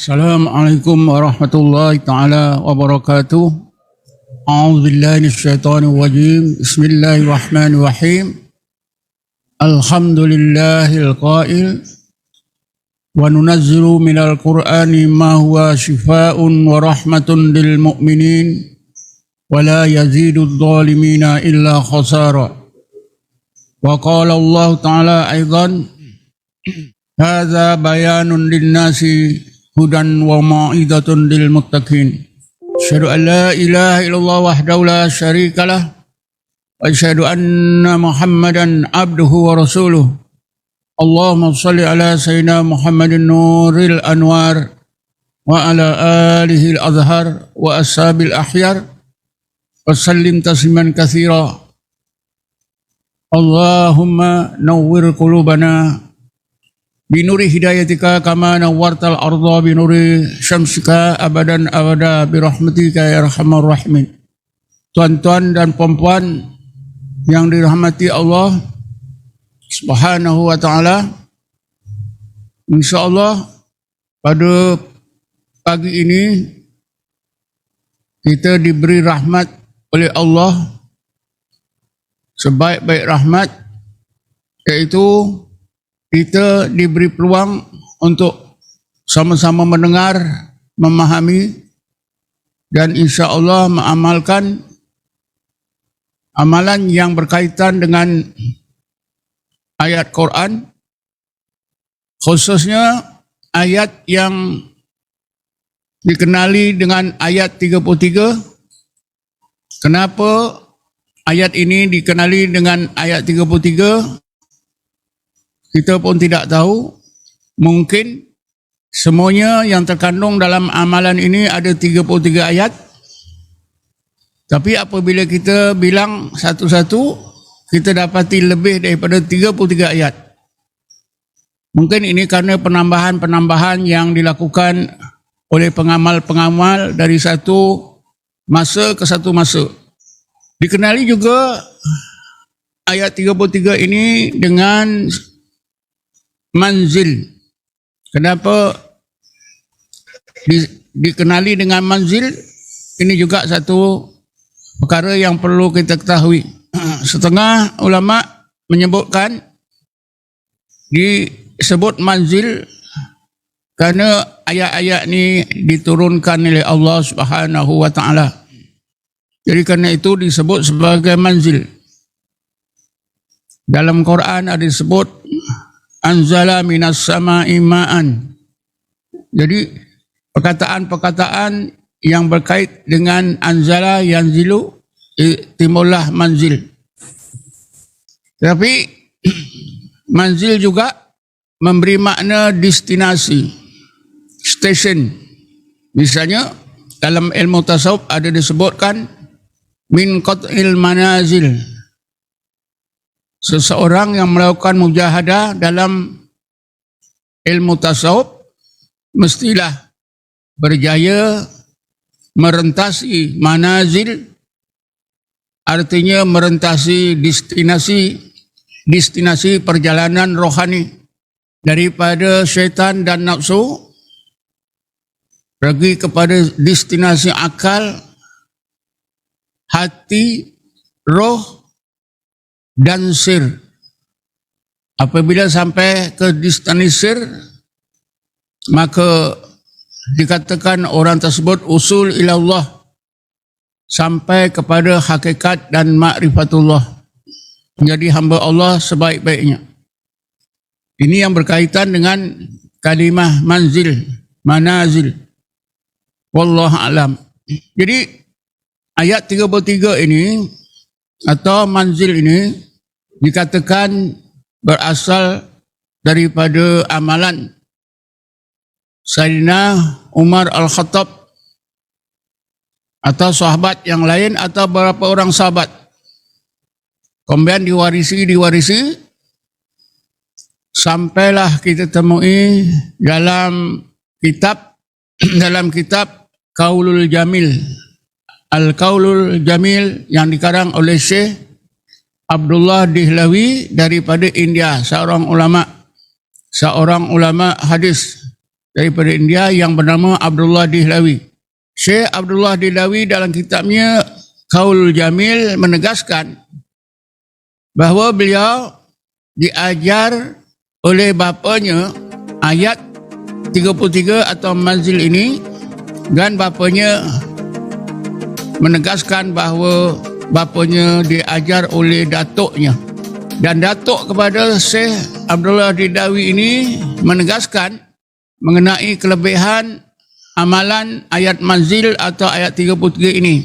Assalamualaikum warahmatullahi taala wabarakatuh. A'udzubillahi minasyaitonir rajim. Bismillahirrahmanirrahim. Alhamdulillahil qail wa nunazzilu minal qur'ani ma huwa shifaa'un wa rahmatun lil mu'minin wa la yazidudz zalimina illa khasara. Wa qala Allah ta'ala aidan hadza bayanun lin-nasi hudan wa mau'izatun lil muttaqin. Asyhadu an la ilaha illallah wahdahu la syarikalah wa asyhadu anna Muhammadan abduhu wa rasuluh. Allahumma shalli ala sayyidina Muhammadin nuril anwar wa ala alihi al-azhar wa ashabil ahyar wa sallim tasliman katsira. Allahumma nawwir qulubana binuri hidayatika kama nawwartal arda binuri syamsika abadan abada birahmatika ya arhamar rahimin. Tuan-tuan dan puan-puan yang dirahmati Allah Subhanahu wa taala, insyaallah pada pagi ini kita diberi rahmat oleh Allah, sebaik-baik rahmat, iaitu kita diberi peluang untuk sama-sama mendengar, memahami dan insya-Allah mengamalkan amalan yang berkaitan dengan ayat Quran, khususnya ayat yang dikenali dengan ayat 33. Kenapa ayat ini dikenali dengan ayat 33? Kita pun tidak tahu. Mungkin semuanya yang terkandung dalam amalan ini ada 33 ayat. Tapi apabila kita bilang satu-satu, kita dapati lebih daripada 33 ayat. Mungkin ini kerana penambahan-penambahan yang dilakukan oleh pengamal-pengamal dari satu masa ke satu masa. Dikenali juga ayat 33 ini dengan manzil. Kenapa dikenali dengan manzil? Ini juga satu perkara yang perlu kita ketahui. Setengah ulama menyebutkan disebut manzil kerana ayat-ayat ini diturunkan oleh Allah Subhanahu wa taala. Jadi kerana itu disebut sebagai manzil. Dalam Quran ada disebut anzala minas sama'i ma'an. Jadi perkataan-perkataan yang berkait dengan anzala yanzilu timbullah manzil. Tapi manzil juga memberi makna destinasi, station. Misalnya dalam ilmu tasawuf ada disebutkan min qat'il manazil. Seseorang yang melakukan mujahadah dalam ilmu tasawuf mestilah berjaya merentasi manazil, artinya merentasi destinasi perjalanan rohani daripada syaitan dan nafsu pergi kepada destinasi akal, hati, roh dan sir. Apabila sampai ke destinasi sir, maka dikatakan orang tersebut usul ilallah, sampai kepada hakikat dan ma'rifatullah, menjadi hamba Allah sebaik-baiknya. Ini yang berkaitan dengan kalimah manzil, manazil. Wallahu alam. Jadi ayat 33 ini atau manzil ini dikatakan berasal daripada amalan Sayyidina Umar Al-Khattab atau sahabat yang lain atau beberapa orang sahabat. Kemudian diwarisi sampailah kita temui dalam kitab Qaulul Jamil, Al-Qaulul Jamil yang dikarang oleh Syekh Abdullah Dihlawi daripada India, seorang ulama hadis daripada India yang bernama Abdullah Dihlawi. Syekh Abdullah Dihlawi dalam kitabnya Qaulul Jamil menegaskan bahawa beliau diajar oleh bapanya ayat 33 atau manzil ini, dan bapanya menegaskan bahawa bapanya diajar oleh datuknya. Dan datuk kepada Syekh Abdullah Dihlawi ini menegaskan mengenai kelebihan amalan ayat manzil atau ayat 33 ini.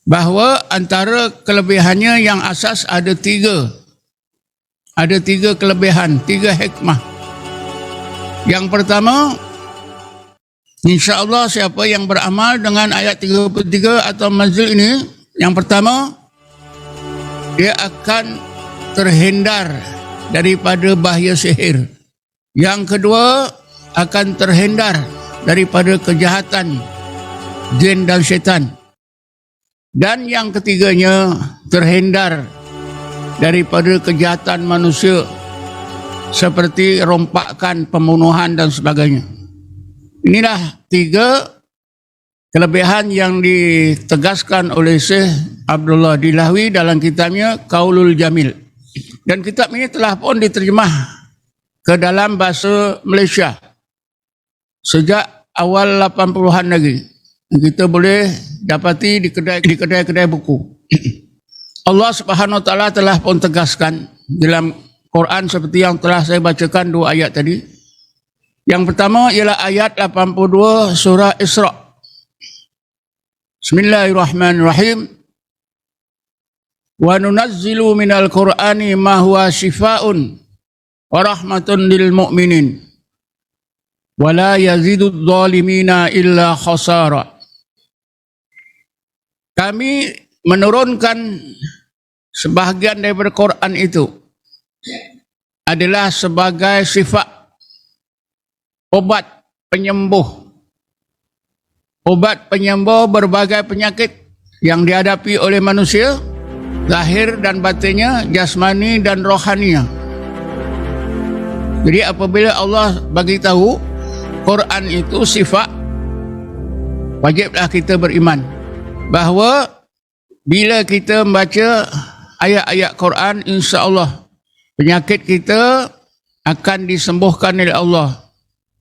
Bahawa antara kelebihannya yang asas ada tiga. Ada tiga kelebihan, tiga hikmah. Yang pertama, insya-Allah siapa yang beramal dengan ayat 33 atau manzil ini, yang pertama, dia akan terhindar daripada bahaya sihir. Yang kedua, akan terhindar daripada kejahatan jin dan syaitan. Dan yang ketiganya, terhindar daripada kejahatan manusia seperti rompakan, pembunuhan dan sebagainya. Inilah tiga kelebihan yang ditegaskan oleh Syekh Abdullah Dihlawi dalam kitabnya Qaulul Jamil. Dan kitab ini telah pun diterjemah ke dalam bahasa Malaysia sejak awal 80-an lagi. Kita boleh dapati di kedai-kedai buku. Allah Subhanahu Wa Taala telah pun tegaskan dalam Quran seperti yang telah saya bacakan dua ayat tadi. Yang pertama ialah ayat 82 surah Isra. Bismillahirrahmanirrahim. Wa nunazzilu minal Qur'ani ma huwa shifaa'un wa rahmatun lil mu'minin wa la yazidudz zalimina illa khasara. Kami menurunkan sebahagian daripada Quran itu adalah sebagai sifat obat penyembuh berbagai penyakit yang dihadapi oleh manusia, zahir dan batinnya, jasmani dan rohaninya. Jadi apabila Allah bagi tahu Quran itu sifat, wajiblah kita beriman bahawa bila kita membaca ayat-ayat Quran, insya-Allah penyakit kita akan disembuhkan oleh Allah.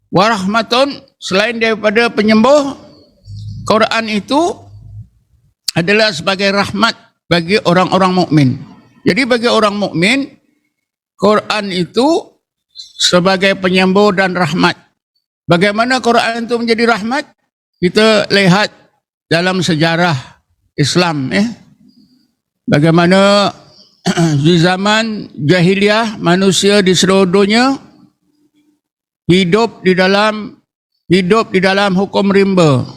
Wa rahmatun, selain daripada penyembuh, Quran itu adalah sebagai rahmat bagi orang-orang mukmin. Jadi bagi orang mukmin, Quran itu sebagai penyembuh dan rahmat. Bagaimana Quran itu menjadi rahmat? Kita lihat dalam sejarah Islam, bagaimana di zaman jahiliyah manusia di seluruh dunia hidup di dalam hukum rimba.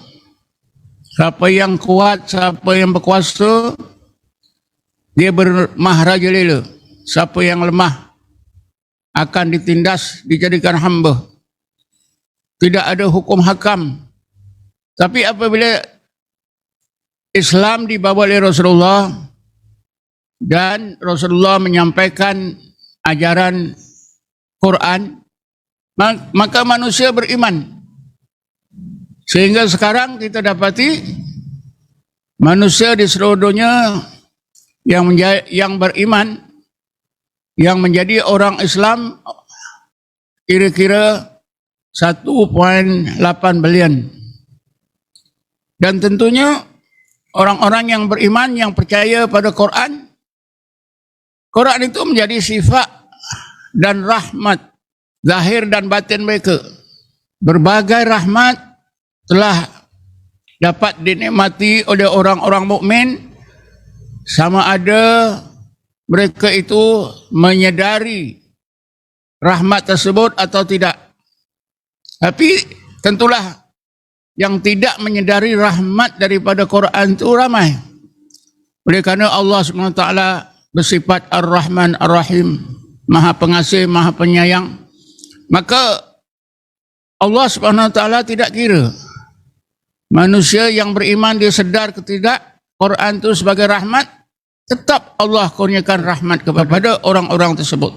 Siapa yang kuat, siapa yang berkuasa, dia bermahrajalela. Siapa yang lemah akan ditindas, dijadikan hamba. Tidak ada hukum hakam. Tapi apabila Islam dibawa oleh Rasulullah dan Rasulullah menyampaikan ajaran Quran, maka manusia beriman. Sehingga sekarang kita dapati manusia di seluruh dunia yang beriman, yang menjadi orang Islam kira-kira 1.8 bilion. Dan tentunya orang-orang yang beriman, yang percaya pada Quran, Quran itu menjadi sifat dan rahmat zahir dan batin mereka. Berbagai rahmat telah dapat dinikmati oleh orang-orang mukmin, sama ada mereka itu menyedari rahmat tersebut atau tidak. Tapi tentulah yang tidak menyedari rahmat daripada Quran itu ramai. Oleh kerana Allah SWT bersifat Ar-Rahman Ar-Rahim, Maha Pengasih, Maha Penyayang, maka Allah SWT tidak kira manusia yang beriman dia sedar ke tidak Quran itu sebagai rahmat, tetap Allah kurniakan rahmat kepada orang-orang tersebut.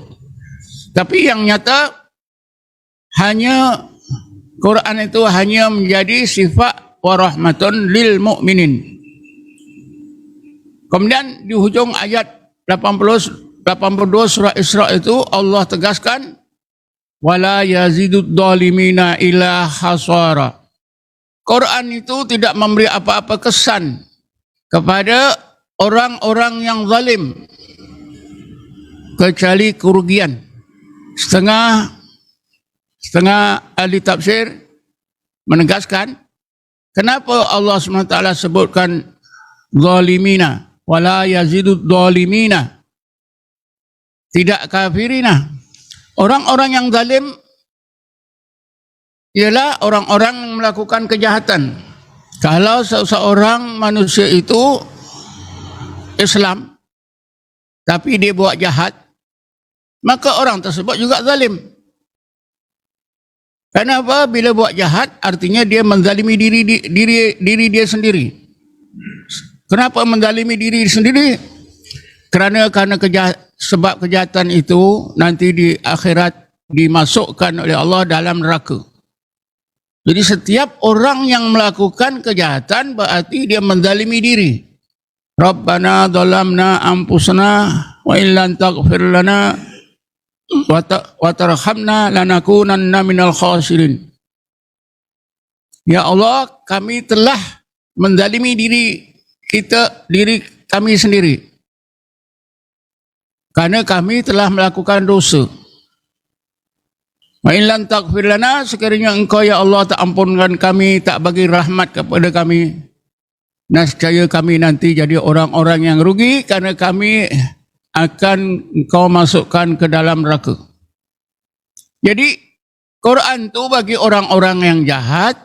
Tapi yang nyata hanya Quran itu hanya menjadi sifat wa rahmatun lil mu'minin. Kemudian di hujung ayat 82 surah Isra itu Allah tegaskan wala yazidud dhalimina illa hasara. Quran itu tidak memberi apa-apa kesan kepada orang-orang yang zalim kecuali kerugian. Setengah ahli tafsir menegaskan kenapa Allah SWT sebutkan zalimina wala yazidud dhalimina, tidak kafirina. Orang-orang yang zalim ialah orang-orang yang melakukan kejahatan. Kalau seseorang manusia itu Islam tapi dia buat jahat, maka orang tersebut juga zalim. Kenapa? Bila buat jahat artinya dia menzalimi diri dia sendiri. Kenapa menzalimi diri sendiri? Kerana sebab kejahatan itu nanti di akhirat dimasukkan oleh Allah dalam neraka. Jadi setiap orang yang melakukan kejahatan berarti dia menzalimi diri. Rabbana dhalamna anfusana wa illam taghfir lana wa tarhamna lanakunanna minal khasirin. Ya Allah, kami telah menzalimi diri kami sendiri. Karena kami telah melakukan dosa. Wa illam taghfir lana, sekiranya engkau ya Allah tak ampunkan kami, tak bagi rahmat kepada kami, nescaya kami nanti jadi orang-orang yang rugi karena kami akan engkau masukkan ke dalam neraka. Jadi Quran itu bagi orang-orang yang jahat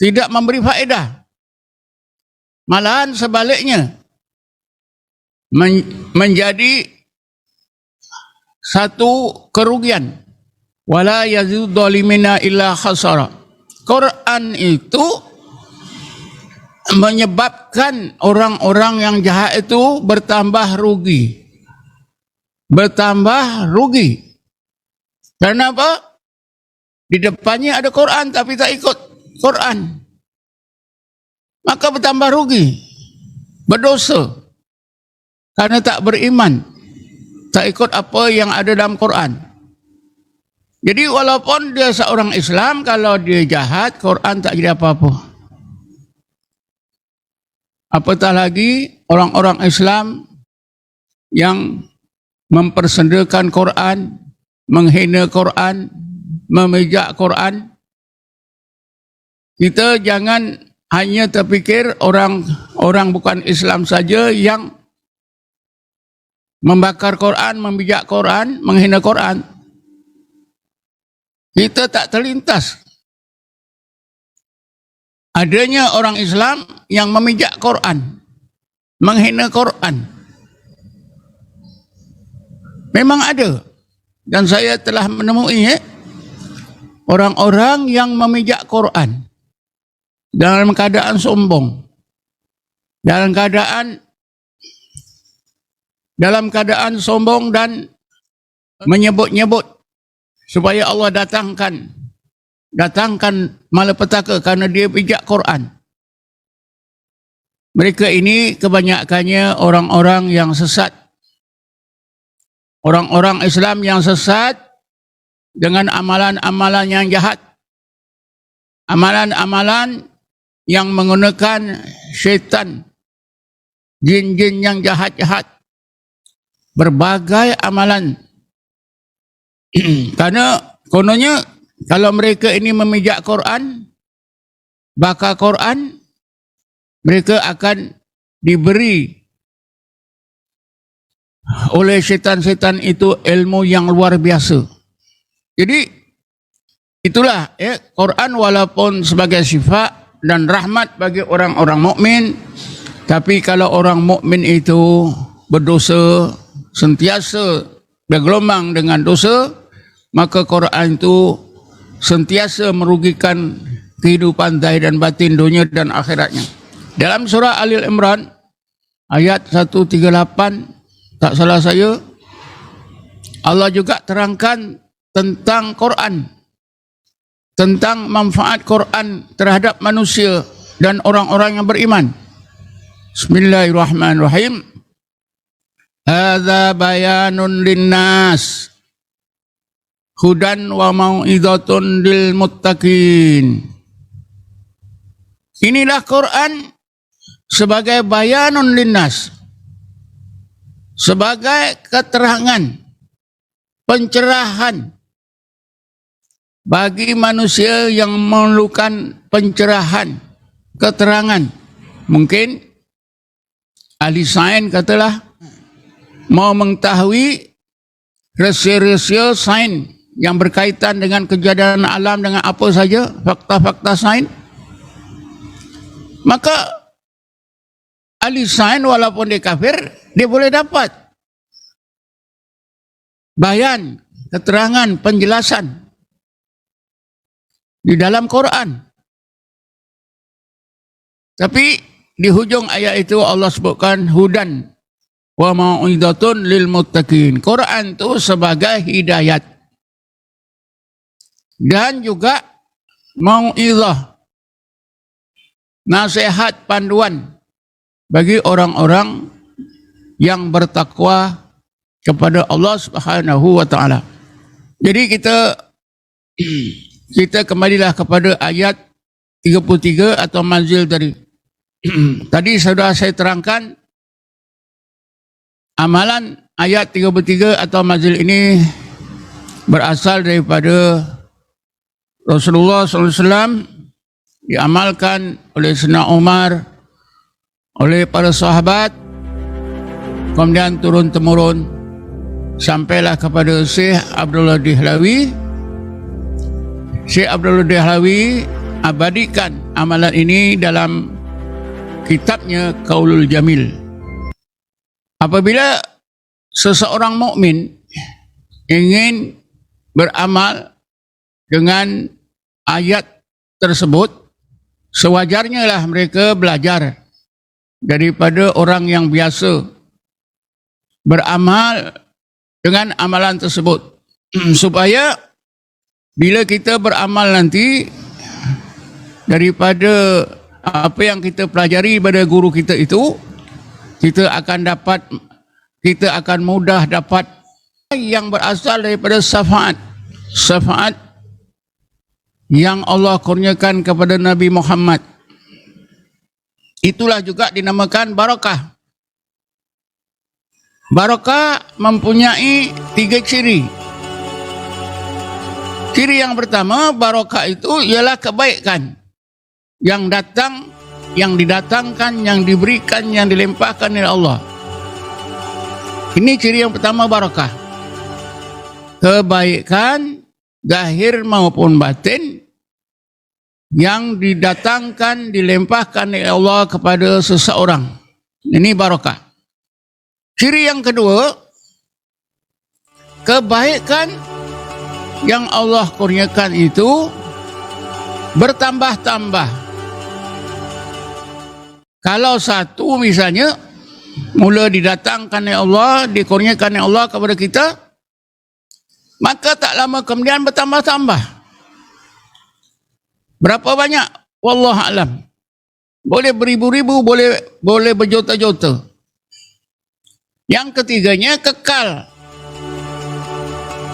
tidak memberi faedah. Malahan sebaliknya menjadi satu kerugian. Wala yazidud dhalimina illa khasara. Quran itu menyebabkan orang-orang yang jahat itu bertambah rugi. Bertambah rugi. Kenapa? Di depannya ada Quran tapi tak ikut Quran. Maka bertambah rugi. Berdosa. Karena tak beriman. Tak ikut apa yang ada dalam Quran. Jadi walaupun dia seorang Islam, kalau dia jahat, Quran tak jadi apa-apa. Apatah lagi orang-orang Islam yang mempersendakan Quran, menghina Quran, memejak Quran. Kita jangan hanya terfikir orang bukan Islam saja yang membakar Quran, membijak Quran, menghina Quran. Kita tak terlintas adanya orang Islam yang memijak Quran, menghina Quran. Memang ada. Dan saya telah menemui orang-orang yang memijak Quran dalam keadaan sombong, dalam keadaan sombong dan menyebut-nyebut supaya Allah datangkan malapetaka karena dia pijak Quran. Mereka ini kebanyakannya orang-orang yang sesat. Orang-orang Islam yang sesat dengan amalan-amalan yang jahat. Amalan-amalan yang menggunakan syaitan, jin-jin yang jahat-jahat. Berbagai amalan. Karena kononnya kalau mereka ini memijak Quran, bakar Quran, mereka akan diberi oleh syaitan-syaitan itu ilmu yang luar biasa. Jadi itulah Quran walaupun sebagai sifat dan rahmat bagi orang-orang mukmin, tapi kalau orang mukmin itu berdosa, sentiasa bergelombang dengan dosa, maka Quran itu sentiasa merugikan kehidupan zahir dan batin, dunia dan akhiratnya. Dalam surah Ali Imran ayat 138, tak salah saya, Allah juga terangkan tentang Quran, tentang manfaat Quran terhadap manusia dan orang-orang yang beriman. Bismillahirrahmanirrahim. Hadza bayanun linnas hudan wa mau'izatun lil muttaqin. Inilah Quran sebagai bayanun linnas, sebagai keterangan, pencerahan bagi manusia yang memerlukan pencerahan, keterangan. Mungkin ahli sains katalah mau mengetahui rahsia-rahsia sains yang berkaitan dengan kejadian alam, dengan apa saja, fakta-fakta sains. Maka ahli sains walaupun dia kafir, dia boleh dapat bayan, keterangan, penjelasan di dalam Quran. Tapi di hujung ayat itu Allah sebutkan hudan wa mau'izatun lil muttaqin. Quran itu sebagai hidayat dan juga mau'izah, nasihat, panduan bagi orang-orang yang bertakwa kepada Allah Subhanahu wa taala. Jadi kita kembalilah kepada ayat 33 atau manzil tadi. Tadi sudah saya terangkan amalan ayat 33 atau manzil ini berasal daripada Rasulullah SAW, diamalkan oleh Sayyidina Umar, oleh para sahabat, kemudian turun-temurun sampailah kepada Syekh Abdullah Dihlawi. Syekh Abdullah Dihlawi abadikan amalan ini dalam kitabnya Qaulul Jamil. Apabila seseorang mukmin ingin beramal dengan ayat tersebut, sewajarnya lah mereka belajar daripada orang yang biasa beramal dengan amalan tersebut, supaya bila kita beramal nanti daripada apa yang kita pelajari pada guru kita itu, kita akan mudah dapat yang berasal daripada syafaat yang Allah kurniakan kepada Nabi Muhammad. Itulah juga dinamakan barakah. Barakah mempunyai 3 ciri. Ciri yang pertama, barakah itu ialah kebaikan yang datang, yang didatangkan, yang diberikan, yang dilimpahkan oleh Allah. Ini ciri yang pertama, barakah. Kebaikan zahir maupun batin yang didatangkan, dilimpahkan oleh Allah kepada seseorang. Ini barakah. Ciri yang kedua, kebaikan yang Allah kurniakan itu bertambah-tambah. Kalau satu misalnya mula didatangkan oleh Allah, dikurniakan oleh Allah kepada kita, maka tak lama kemudian bertambah-tambah. Berapa banyak? Wallahu a'lam. Boleh beribu-ribu, boleh berjuta-juta. Yang ketiganya kekal.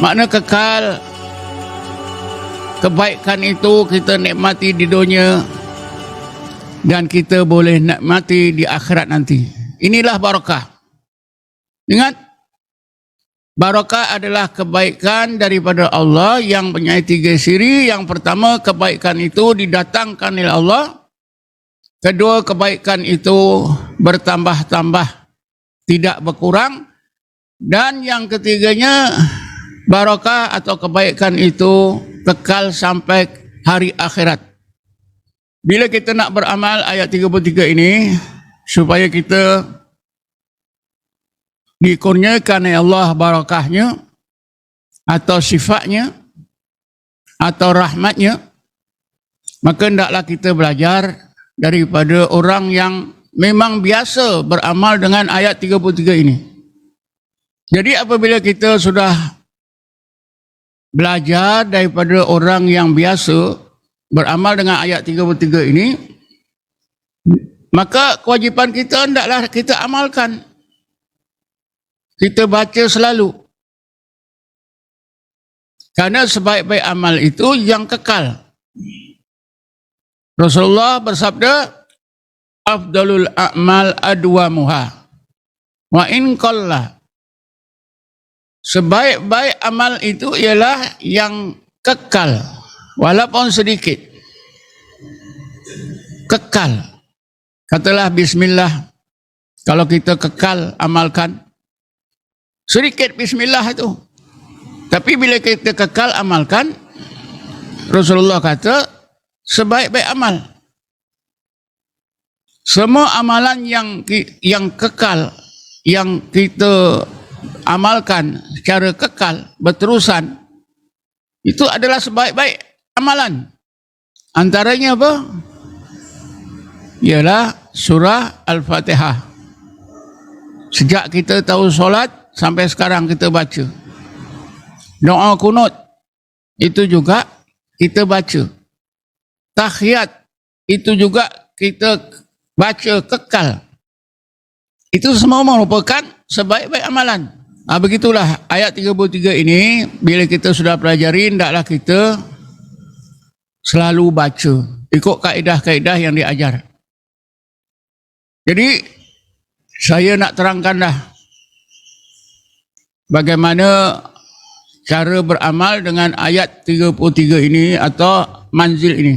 Makna kekal, kebaikan itu kita nikmati di dunia dan kita boleh nikmati di akhirat nanti. Inilah barakah. Ingat, barakah adalah kebaikan daripada Allah yang mempunyai 3 ciri. Yang pertama, kebaikan itu didatangkan oleh Allah. Kedua, kebaikan itu bertambah-tambah, tidak berkurang. Dan yang ketiganya, barakah atau kebaikan itu kekal sampai hari akhirat. Bila kita nak beramal ayat 33 ini, supaya kita dikurniakan oleh Allah barakahnya, atau sifatnya, atau rahmatnya, maka hendaklah kita belajar daripada orang yang memang biasa beramal dengan ayat 33 ini. Jadi apabila kita sudah belajar daripada orang yang biasa beramal dengan ayat 33 ini, maka kewajipan kita hendaklah kita amalkan. Kita baca selalu. Karena sebaik-baik amal itu yang kekal. Rasulullah bersabda, afdalul a'mal adwamuha wa in qalla. Sebaik-baik amal itu ialah yang kekal, walaupun sedikit. Kekal. Katalah bismillah. Kalau kita kekal amalkan, sedikit bismillah itu. Tapi bila kita kekal amalkan, Rasulullah kata, sebaik-baik amal. Semua amalan yang kekal, yang kita amalkan secara kekal, berterusan, itu adalah sebaik-baik amalan. Antaranya apa? Ialah surah Al-Fatihah. Sejak kita tahu solat sampai sekarang kita baca. Doa kunut itu juga kita baca. Tahiyat itu juga kita baca kekal. Itu semua merupakan sebaik-baik amalan. Begitulah ayat 33 ini, bila kita sudah pelajari, hendaklah kita selalu baca ikut kaedah-kaedah yang diajar. Jadi saya nak terangkan dah bagaimana cara beramal dengan ayat 33 ini atau manzil ini.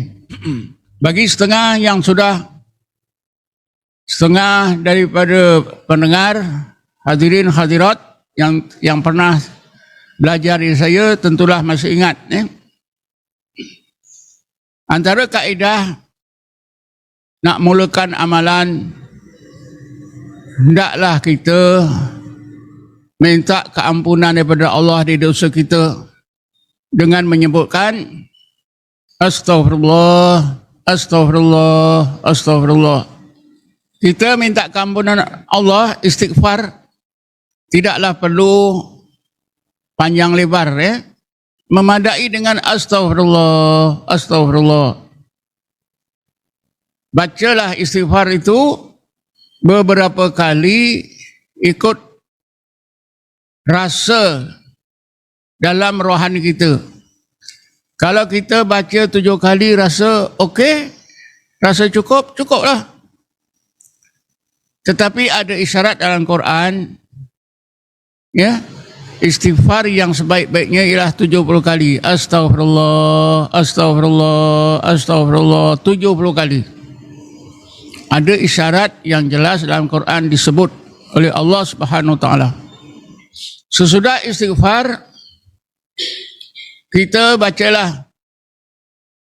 Bagi setengah yang sudah, setengah daripada pendengar, hadirin hadirat yang pernah belajar dari saya tentulah masih ingat. Antara kaedah nak mulakan amalan, hendaklah kita minta keampunan daripada Allah di dosa kita dengan menyebutkan Astaghfirullah, Astaghfirullah, Astaghfirullah. Kita minta keampunan Allah, istighfar, tidaklah perlu panjang lebar, memadai dengan Astaghfirullah, Astaghfirullah. Bacalah istighfar itu beberapa kali ikut rasa dalam rohani kita. Kalau kita baca 7 kali rasa okey, rasa cukup, cukuplah. Tetapi ada isyarat dalam Quran, istighfar yang sebaik-baiknya ialah 70 kali. Astaghfirullah, Astaghfirullah, Astaghfirullah, 70 kali. Ada isyarat yang jelas dalam Quran disebut oleh Allah Subhanahu Wa Taala. Sesudah istighfar, kita bacalah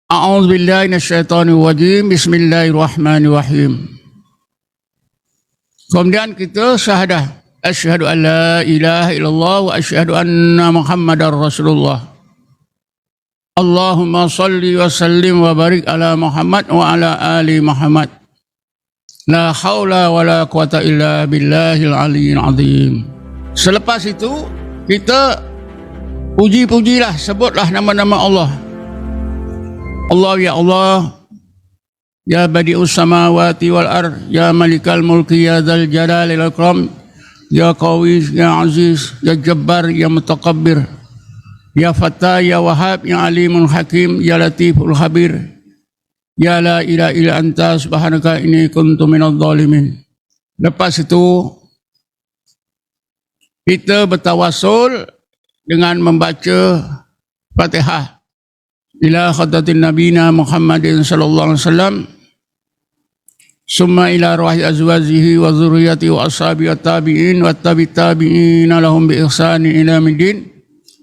A'udzubillahi minasyaitonirrajim, Bismillahirrahmanirrahim. Kemudian kita syahadah, asyhadu an la ilaha illallah wa asyhadu anna Muhammadar Rasulullah. Allahumma salli wa sallim wa barik ala Muhammad wa ala ali Muhammad. La haula wa la quwata illa billahil aliyyil azim. Selepas itu kita puji-pujilah, sebutlah nama-nama Allah. Allah ya Allah, ya badi'us samawati wal ard, ya malikal mulki, ya dzal jalali wal ikram, ya qawi, ya aziz, ya jabbar, ya mutakabbir, ya fattah, ya wahhab, ya alimun hakim, ya latiful khabir, ya la ilaha illa anta subhanaka inni kuntu minadh dhalimin. Lepas itu kita bertawasul dengan membaca Fatihah ila khadratin nabiyina Muhammadin sallallahu alaihi wasallam, summa ila ruhi azwajihi wa dzurriyyati wa ashabi wa tabi'in wa tabi'in lahum bi ihsani ila middin,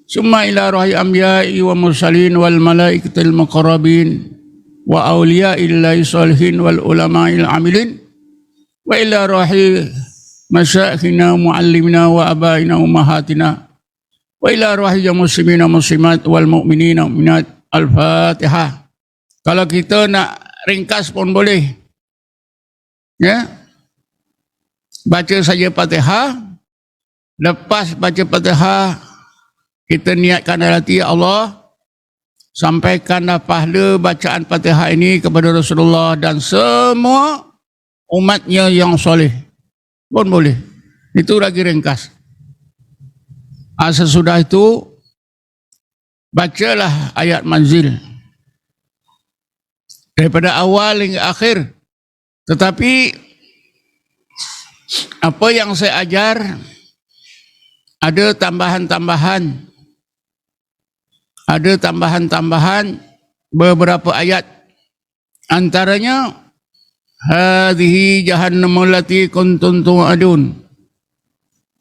summa ila ruhi anbiya'i wa mursalin wal malaikatil muqarrabin wa awliya'illahi sholihin wal ulama'il amilin, wa ila ruhi masyayikhina muallimina wa abaina ummahatina, wa ila ruhi muslimina muslimat wal mu'minina mu'minat. Al-Fatihah. Kalau kita nak ringkas pun boleh, baca saja Fatihah. Lepas baca Fatihah, kita niatkan dalam hati, ya Allah, sampaikanlah pahala bacaan Fatihah ini kepada Rasulullah dan semua umatnya yang soleh. Pun boleh. Itu lagi ringkas. Sesudah itu, bacalah ayat manzil. Daripada awal hingga akhir. Tetapi, apa yang saya ajar, ada tambahan-tambahan. Ada tambahan-tambahan beberapa ayat. Antaranya, hadhihi jahannamul lati kuntum tu'adun.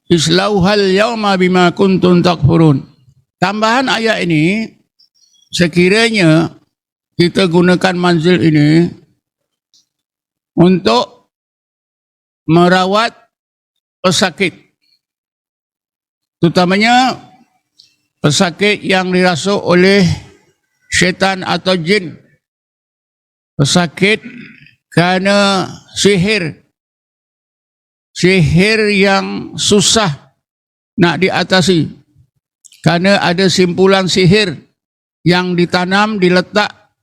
Islauhal yawma bima kuntum takfurun. Tambahan ayat ini, sekiranya kita gunakan manzil ini untuk merawat pesakit. Terutamanya pesakit yang dirasuk oleh syaitan atau jin. Pesakit kerana sihir. Sihir yang susah nak diatasi. Kerana ada simpulan sihir yang ditanam, diletak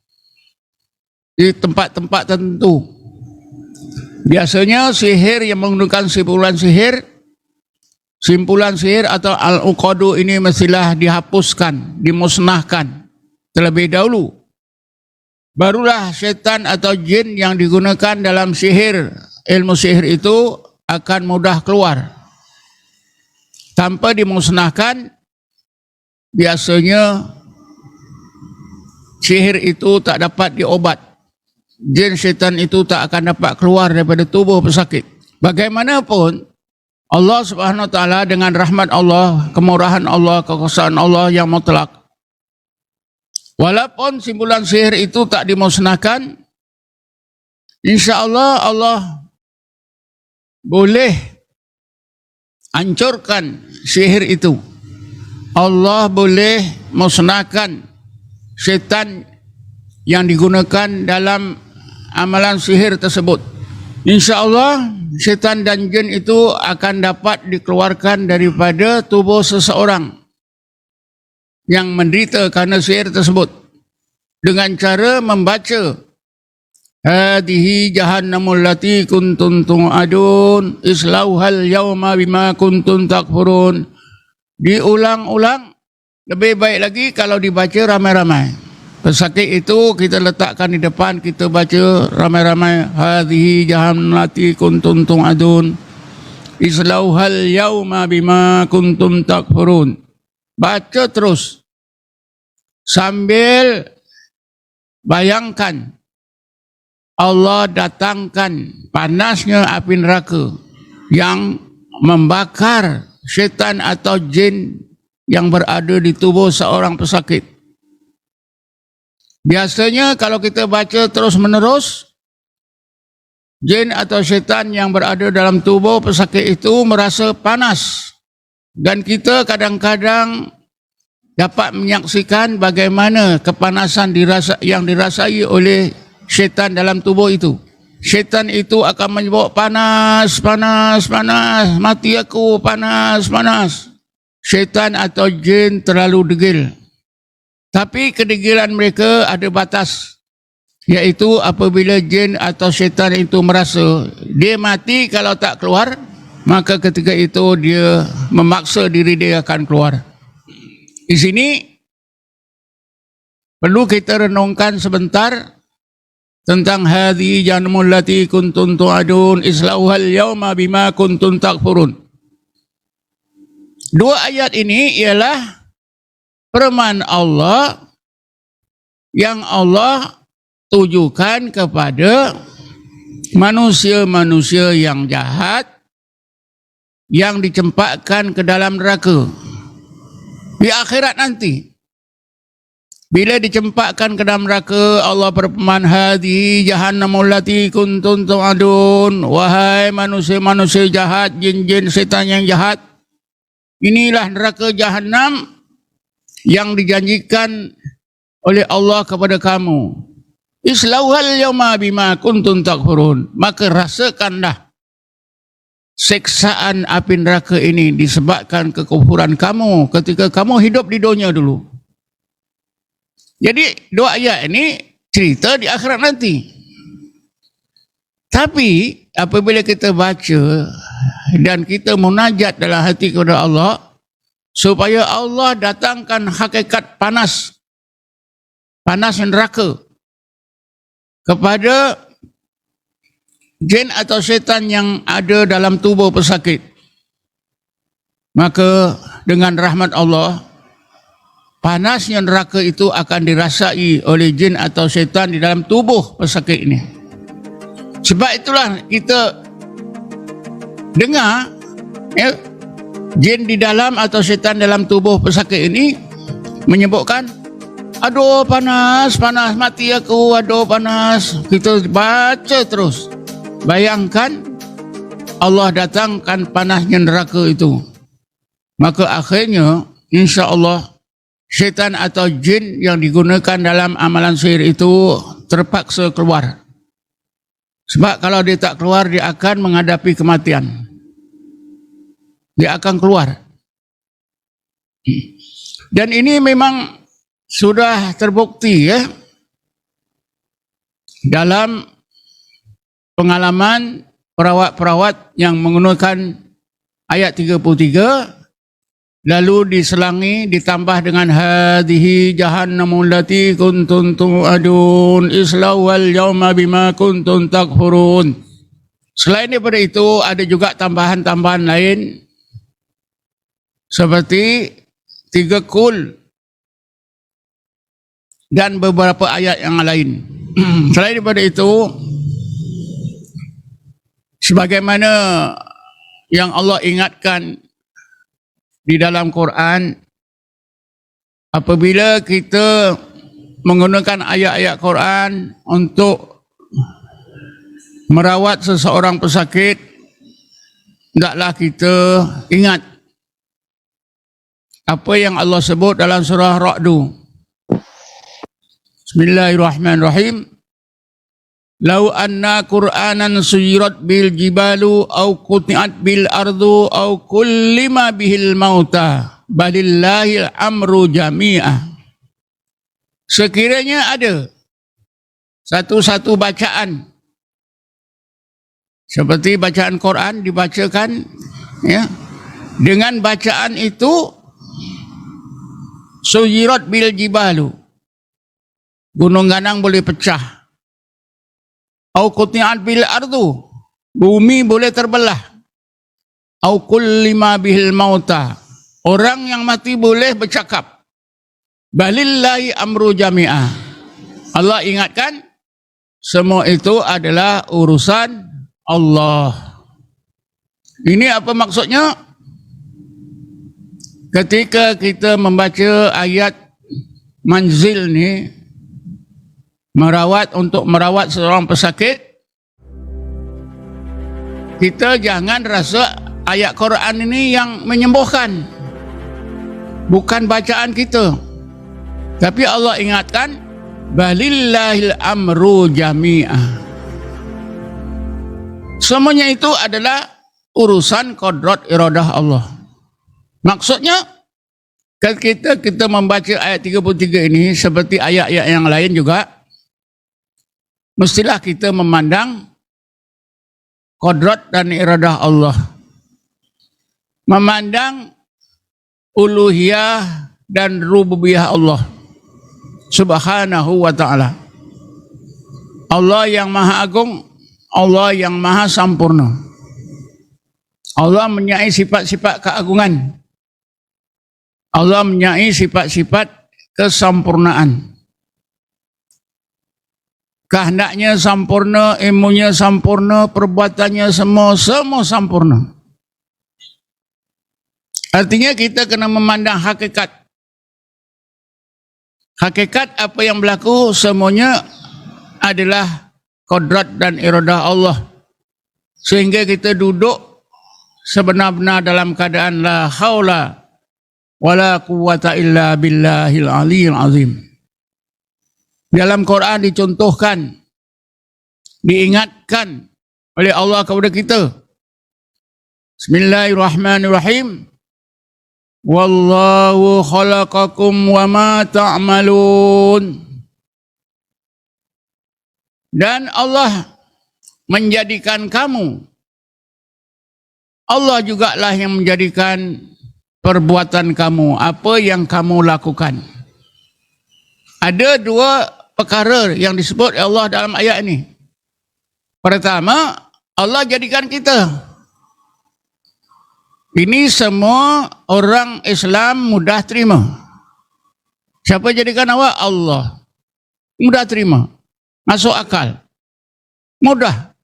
di tempat-tempat tertentu. Biasanya sihir yang menggunakan simpulan sihir atau al-uqadu ini mestilah dihapuskan, dimusnahkan terlebih dahulu. Barulah syaitan atau jin yang digunakan dalam sihir, ilmu sihir itu akan mudah keluar. Tanpa dimusnahkan, biasanya sihir itu tak dapat diobat. Jin syaitan itu tak akan dapat keluar daripada tubuh pesakit. Bagaimanapun, Allah Subhanahu Wa Taala dengan rahmat Allah, kemurahan Allah, kekuasaan Allah yang mutlak, walaupun simpulan sihir itu tak dimusnahkan, insya-Allah Allah boleh hancurkan sihir itu. Allah boleh musnahkan syaitan yang digunakan dalam amalan sihir tersebut. InsyaAllah syaitan dan jin itu akan dapat dikeluarkan daripada tubuh seseorang yang menderita kerana sihir tersebut dengan cara membaca hadhihi jahannamul lati kuntum tu'adun islauhal yawma bima kuntum takfurun. Diulang-ulang, lebih baik lagi kalau dibaca ramai-ramai. Pesakit itu kita letakkan di depan, kita baca ramai-ramai hadhihi jahannamul lati kuntum tu'adun islauhal yawma bima kuntum takfurun. Baca terus sambil bayangkan Allah datangkan panasnya api neraka yang membakar syaitan atau jin yang berada di tubuh seorang pesakit. Biasanya kalau kita baca terus menerus, jin atau syaitan yang berada dalam tubuh pesakit itu merasa panas. Dan kita kadang-kadang dapat menyaksikan bagaimana kepanasan yang dirasai oleh syaitan dalam tubuh itu. Syaitan itu akan menyebut panas, panas, panas, mati aku, panas, panas. Syaitan atau jin terlalu degil. Tapi kedegilan mereka ada batas. Iaitu apabila jin atau syaitan itu merasa dia mati kalau tak keluar, maka ketika itu dia memaksa diri dia akan keluar. Di sini perlu kita renungkan sebentar tentang hadhihi jahannamul lati kuntum tu'adun islauhal yawma bima kuntum takfurun. Dua ayat ini ialah firman Allah yang Allah tujukan kepada manusia-manusia yang jahat yang dicempakkan ke dalam neraka di akhirat nanti. Bila dicempakkan ke dalam neraka, Allah berfirman, hadhihi jahannamul lati kuntum tu'adun. Wahai manusia-manusia jahat, jin-jin setan yang jahat, inilah neraka jahannam yang dijanjikan oleh Allah kepada kamu. Islauhal yawma bima kuntum takfurun. Maka rasakanlah Seksaan api neraka ini disebabkan kekufuran kamu ketika kamu hidup di dunia dulu. Jadi dua ayat ini cerita di akhirat nanti. Tapi apabila kita baca dan kita munajat dalam hati kepada Allah, supaya Allah datangkan hakikat panas neraka kepada jin atau syaitan yang ada dalam tubuh pesakit, maka dengan rahmat Allah, panasnya neraka itu akan dirasai oleh jin atau syaitan di dalam tubuh pesakit ini. Sebab itulah kita dengar jin di dalam atau syaitan dalam tubuh pesakit ini menyebutkan, aduh panas, mati aku, aduh panas. Kita baca terus. Bayangkan Allah datangkan panasnya neraka itu. Maka akhirnya insya Allah syaitan atau jin yang digunakan dalam amalan sihir itu terpaksa keluar. Sebab kalau dia tak keluar, dia akan menghadapi kematian. Dia akan keluar. Dan ini memang sudah terbukti ya, dalam pengalaman perawat-perawat yang menggunakan ayat 33 lalu diselangi ditambah dengan hadhihi jahannamul lati kuntum tu'adun islawal yawma bima kuntum takfurun. Selain daripada itu ada juga tambahan-tambahan lain seperti 3 kul dan beberapa ayat yang lain. Selain daripada itu, sebagaimana yang Allah ingatkan di dalam Quran, apabila kita menggunakan ayat-ayat Quran untuk merawat seseorang pesakit, hendaklah kita ingat apa yang Allah sebut dalam surah Ra'du. Bismillahirrahmanirrahim. Lau anna Qur'anan suyirat bil jibalu au quti'at bil ardu au kullima bihil mauta balillahil amru jami'ah. Sekiranya ada satu-satu bacaan seperti bacaan Quran dibacakan ya, dengan bacaan itu suyirat bil jibalu, gunung ganang boleh pecah. Au quti'at bil ardu, bumi boleh terbelah. Au kullima bihil mauta, orang yang mati boleh bercakap. Balillahi amru jami'ah. Allah ingatkan semua itu adalah urusan Allah. Ini apa maksudnya? Ketika kita membaca ayat manzil ni, untuk merawat seorang pesakit, kita jangan rasa ayat Quran ini yang menyembuhkan, bukan bacaan kita. Tapi Allah ingatkan, balillahil amru jami'ah. Semuanya itu adalah urusan kodrat iradah Allah. Maksudnya, ketika kita membaca ayat 33 ini seperti ayat-ayat yang lain juga, mestilah kita memandang kodrat dan iradah Allah. Memandang uluhiyah dan rububiyah Allah subhanahu wa ta'ala. Allah yang maha agung, Allah yang maha sampurna. Allah mempunyai sifat-sifat keagungan. Allah mempunyai sifat-sifat kesempurnaan. Kehendaknya sempurna, ilmunya sempurna, perbuatannya semua sempurna. Artinya kita kena memandang hakikat. Hakikat apa yang berlaku semuanya adalah kodrat dan iradah Allah. Sehingga kita duduk sebenar-benar dalam keadaan la haula wala quwwata illa billahil aliyil azim. Dalam Quran dicontohkan, diingatkan oleh Allah kepada kita Bismillahirrahmanirrahim. Wallahu khalaqakum wa ma ta'malun. Dan Allah menjadikan kamu. Allah jugalah yang menjadikan perbuatan kamu, apa yang kamu lakukan. Ada dua perkara yang disebut Allah dalam ayat ini. Pertama, Allah jadikan kita. Ini semua orang Islam mudah terima. Siapa jadikan awak? Allah. Mudah terima. Masuk akal. Mudah.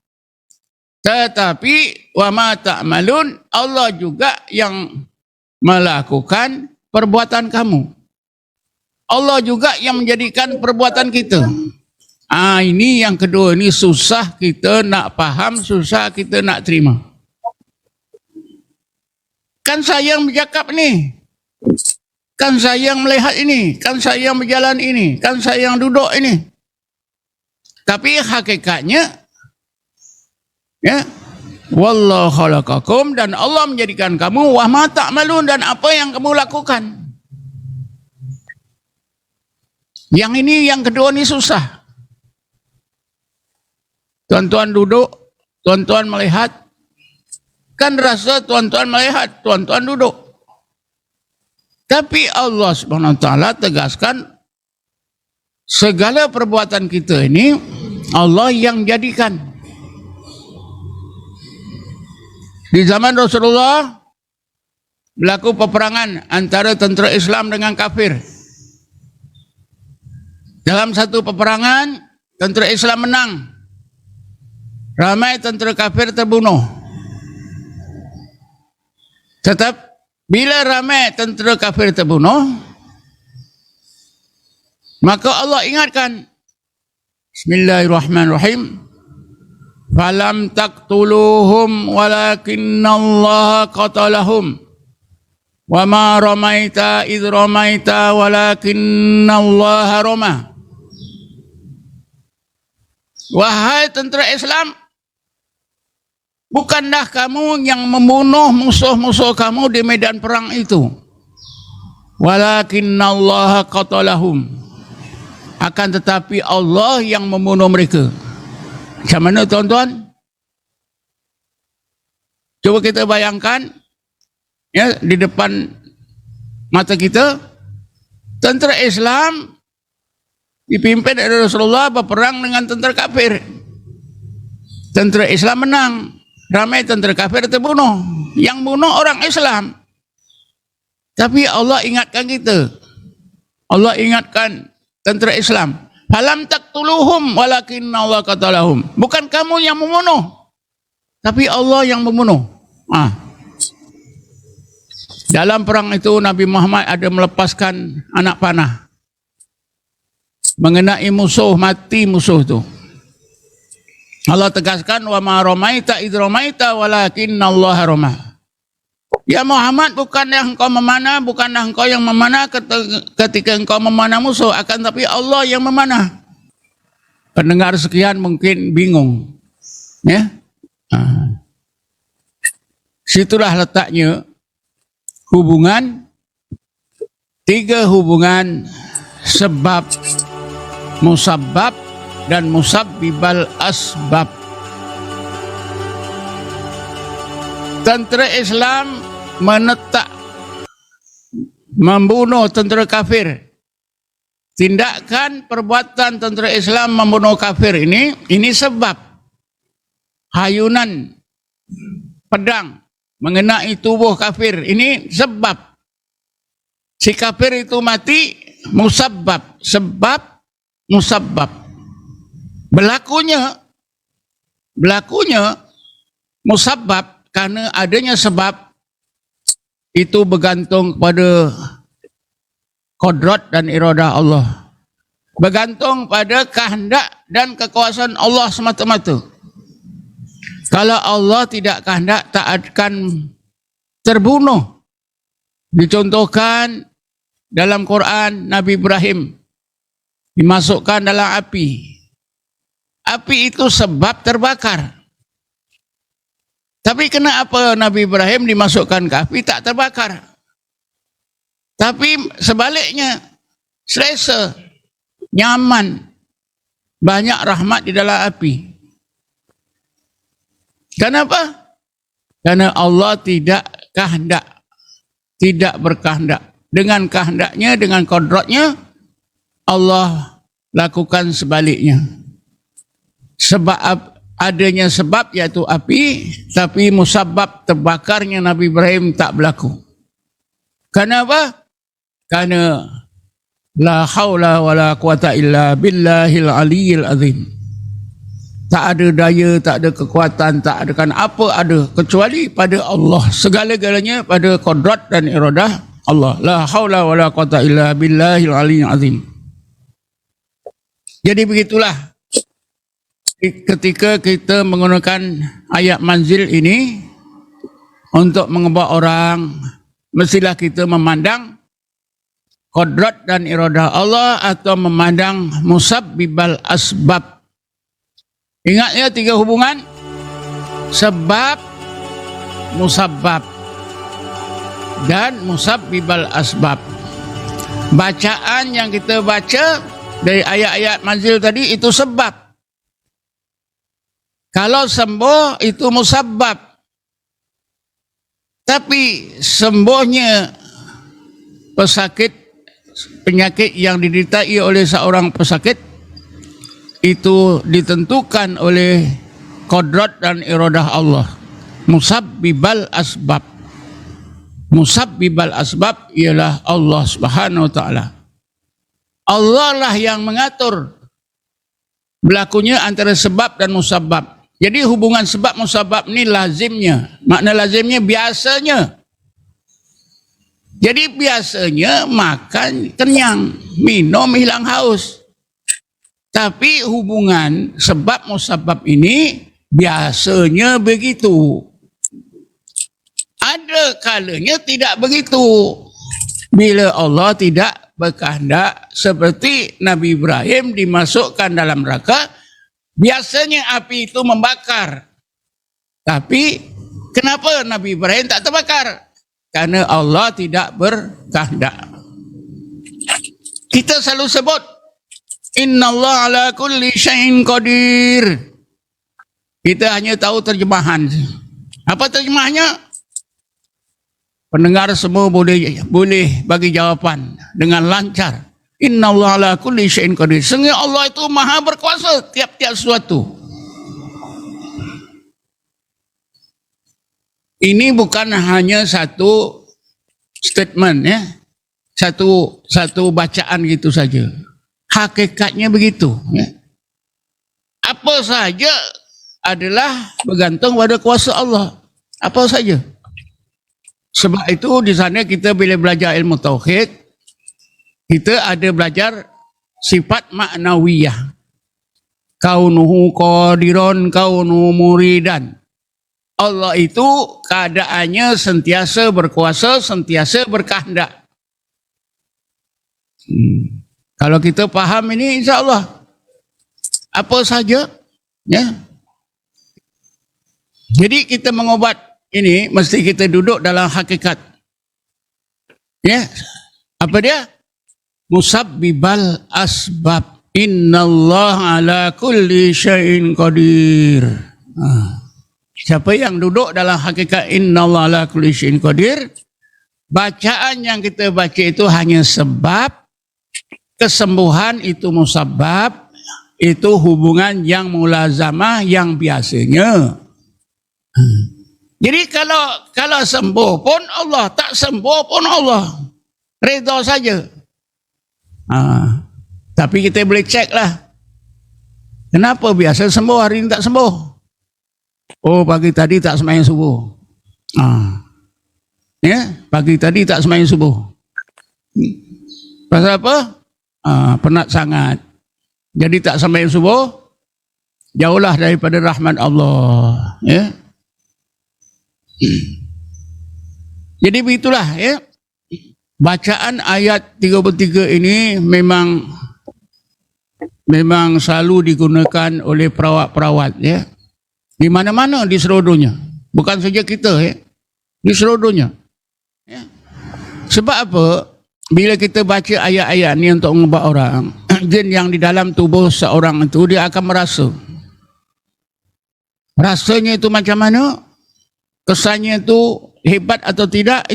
Tetapi wa ma ta'malun, Allah juga yang melakukan perbuatan kamu. Allah juga yang menjadikan perbuatan kita. Ini yang kedua, ini susah kita nak faham, susah kita nak terima. Kan saya yang bercakap ni. Kan saya yang melihat ini. Kan saya yang berjalan ini. Kan saya yang duduk ini. Tapi hakikatnya, ya, wallahu khalaqakum, dan Allah menjadikan kamu, wa ma ta'malun, dan apa yang kamu lakukan. Yang ini, yang kedua ni susah. Tuan-tuan duduk, tuan-tuan melihat. Kan rasa tuan-tuan melihat, tuan-tuan duduk. Tapi Allah SWT tegaskan, segala perbuatan kita ini Allah yang jadikan. Di zaman Rasulullah berlaku peperangan antara tentera Islam dengan kafir. Dalam satu peperangan, tentera Islam menang. Ramai tentera kafir terbunuh. Tetap bila ramai tentera kafir terbunuh, maka Allah ingatkan, Bismillahirrahmanirrahim. Falam taqtuluhum walakinnallaha qatalahum. Wa ma ramaita idh ramaita walakinnallaha rama. Wahai tentera Islam, bukanlah kamu yang membunuh musuh-musuh kamu di medan perang itu. Walakinnallaha qatalahum. Akan tetapi Allah yang membunuh mereka. Macam mana tuan-tuan? Coba kita bayangkan, ya, di depan mata kita, tentera Islam dipimpin oleh Rasulullah berperang dengan tentera kafir. Tentera Islam menang. Ramai tentera kafir terbunuh. Yang bunuh orang Islam. Tapi Allah ingatkan kita. Allah ingatkan tentera Islam. Falam taqtuluhum walakinnallaha qatalahum. Bukan kamu yang membunuh, tapi Allah yang membunuh. Dalam perang itu Nabi Muhammad ada melepaskan anak panah. Mengenai musuh, mati musuh itu. Allah tegaskan, wa ma ramaita idh ramaita walakinnallaha rama. Ya Muhammad, bukanlah engkau memanah, bukanlah engkau yang memanah ketika engkau memanah musuh, akan tapi Allah yang memanah. Pendengar sekian mungkin bingung, ya. Situlah letaknya hubungan, tiga hubungan sebab, musabbab, dan musabbibal asbab. Tentera Islam menetak, membunuh tentera kafir. Tindakan perbuatan tentera Islam membunuh kafir ini sebab. Hayunan pedang mengenai tubuh kafir, ini sebab. Si kafir itu mati, musabbab, sebab, musabbab. Berlakunya musabbab karena adanya sebab. Itu bergantung kepada kodrat dan iradah Allah. Bergantung pada kehendak dan kekuasaan Allah semata-mata. Kalau Allah tidak kehendak, tak akan terbunuh. Dicontohkan dalam Quran, Nabi Ibrahim dimasukkan dalam api. Api itu sebab terbakar. Tapi kenapa Nabi Ibrahim dimasukkan ke api tak terbakar? Tapi sebaliknya, selesa, nyaman, banyak rahmat di dalam api. Kenapa? Karena Allah tidak kehendak, tidak berkehendak. Dengan kehendaknya, dengan kodratnya, Allah lakukan sebaliknya. Sebab adanya sebab iaitu api, tapi musabab terbakarnya Nabi Ibrahim tak berlaku. Kenapa? Karena la haula wala quwata illa billahil aliyyil azim. Tak ada daya, tak ada kekuatan, tak ada kan apa ada kecuali pada Allah. Segala-galanya pada kodrat dan iradah Allah. La haula wala quwata illa billahil aliyyil azim. Jadi begitulah ketika kita menggunakan ayat manzil ini untuk mengubah orang, mestilah kita memandang kodrat dan iradah Allah atau memandang musabbibal asbab. Ingat ya 3 hubungan. Sebab, musabbab dan musabbibal asbab. Bacaan yang kita baca dari ayat-ayat manzil tadi itu sebab. Kalau sembuh itu musabbab. Tapi sembuhnya penyakit yang didertai oleh seorang pesakit itu ditentukan oleh kodrat dan iradah Allah. Musabbibal asbab. Musabbibal asbab ialah Allah Subhanahu wa taala. Allah lah yang mengatur berlakunya antara sebab dan musabbab. Jadi hubungan sebab musabab ni lazimnya. Makna lazimnya biasanya. Jadi biasanya makan kenyang, minum hilang haus. Tapi hubungan sebab musabab ini biasanya begitu. Ada kalanya tidak begitu. Bila Allah tidak berkehendak, seperti Nabi Ibrahim dimasukkan dalam neraka, biasanya api itu membakar. Tapi kenapa Nabi Ibrahim tak terbakar? Karena Allah tidak berkehendak. Kita selalu sebut innallaha ala kulli syai'in qadir. Kita hanya tahu terjemahan. Apa terjemahnya? Pendengar semua boleh bagi jawapan dengan lancar. Innallaha ala kulli syai'in qadir. Sesungguhnya Allah itu maha berkuasa tiap-tiap sesuatu. Ini bukan hanya satu statement ya. Satu bacaan gitu saja. Hakikatnya begitu ya. Apa saja adalah bergantung pada kuasa Allah. Apa saja. Sebab itu di sana kita bila belajar ilmu tauhid, kita ada belajar sifat maknawiyah. Kaunuhu qadiron, kaunuhu muridan. Allah itu keadaannya sentiasa berkuasa, sentiasa berkehendak. Kalau kita faham ini, insya Allah apa saja, ya. Jadi kita mengobat ini mesti kita duduk dalam hakikat. Ya, apa dia? Musabbibal asbab. Innallaha ala kulli syai'in qadir. Siapa yang duduk dalam hakikat innallaha ala kulli syai'in qadir, bacaan yang kita baca itu hanya sebab, kesembuhan itu musabbab, itu hubungan yang mulazamah yang biasanya. Jadi kalau sembuh pun Allah, tak sembuh pun Allah, redha saja. Tapi kita boleh cek lah. Kenapa biasa sembuh, hari ini tak sembuh? Oh, pagi tadi tak sembahyang subuh. Ya, pagi tadi tak sembahyang subuh. Pasal apa? Penat sangat. Jadi tak sembahyang subuh, jauhlah daripada rahmat Allah. Ya. Jadi begitulah ya. Bacaan ayat 33 ini memang selalu digunakan oleh perawat-perawat ya. Di mana-mana di seluruh dunia. Bukan saja kita, di seluruh dunia. Ya. Sebab apa? Bila kita baca ayat-ayat ni untuk mengubah orang, jin yang di dalam tubuh seorang itu, dia akan merasa. Rasanya itu macam mana? Kesannya itu hebat atau tidak?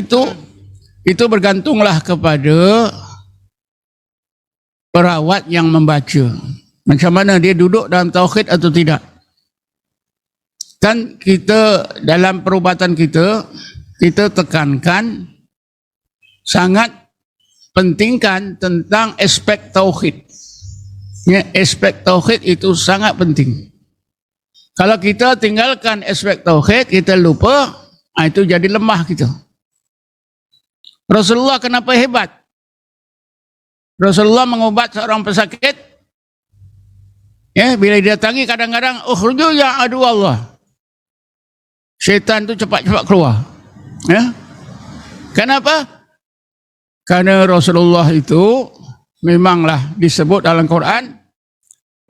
Itu bergantunglah kepada perawat yang membaca. Macam mana dia duduk dalam tauhid atau tidak? Kan kita dalam perubatan kita tekankan sangat pentingkan tentang aspek tauhid. Ya, aspek tauhid itu sangat penting. Kalau kita tinggalkan aspek tauhid, kita lupa, itu jadi lemah kita. Rasulullah kenapa hebat? Rasulullah mengubat seorang pesakit. Ya, bila didatangi kadang-kadang, ukhruju ya adu Allah. Syaitan itu cepat-cepat keluar. Ya. Kenapa? Karena Rasulullah itu memanglah disebut dalam Quran,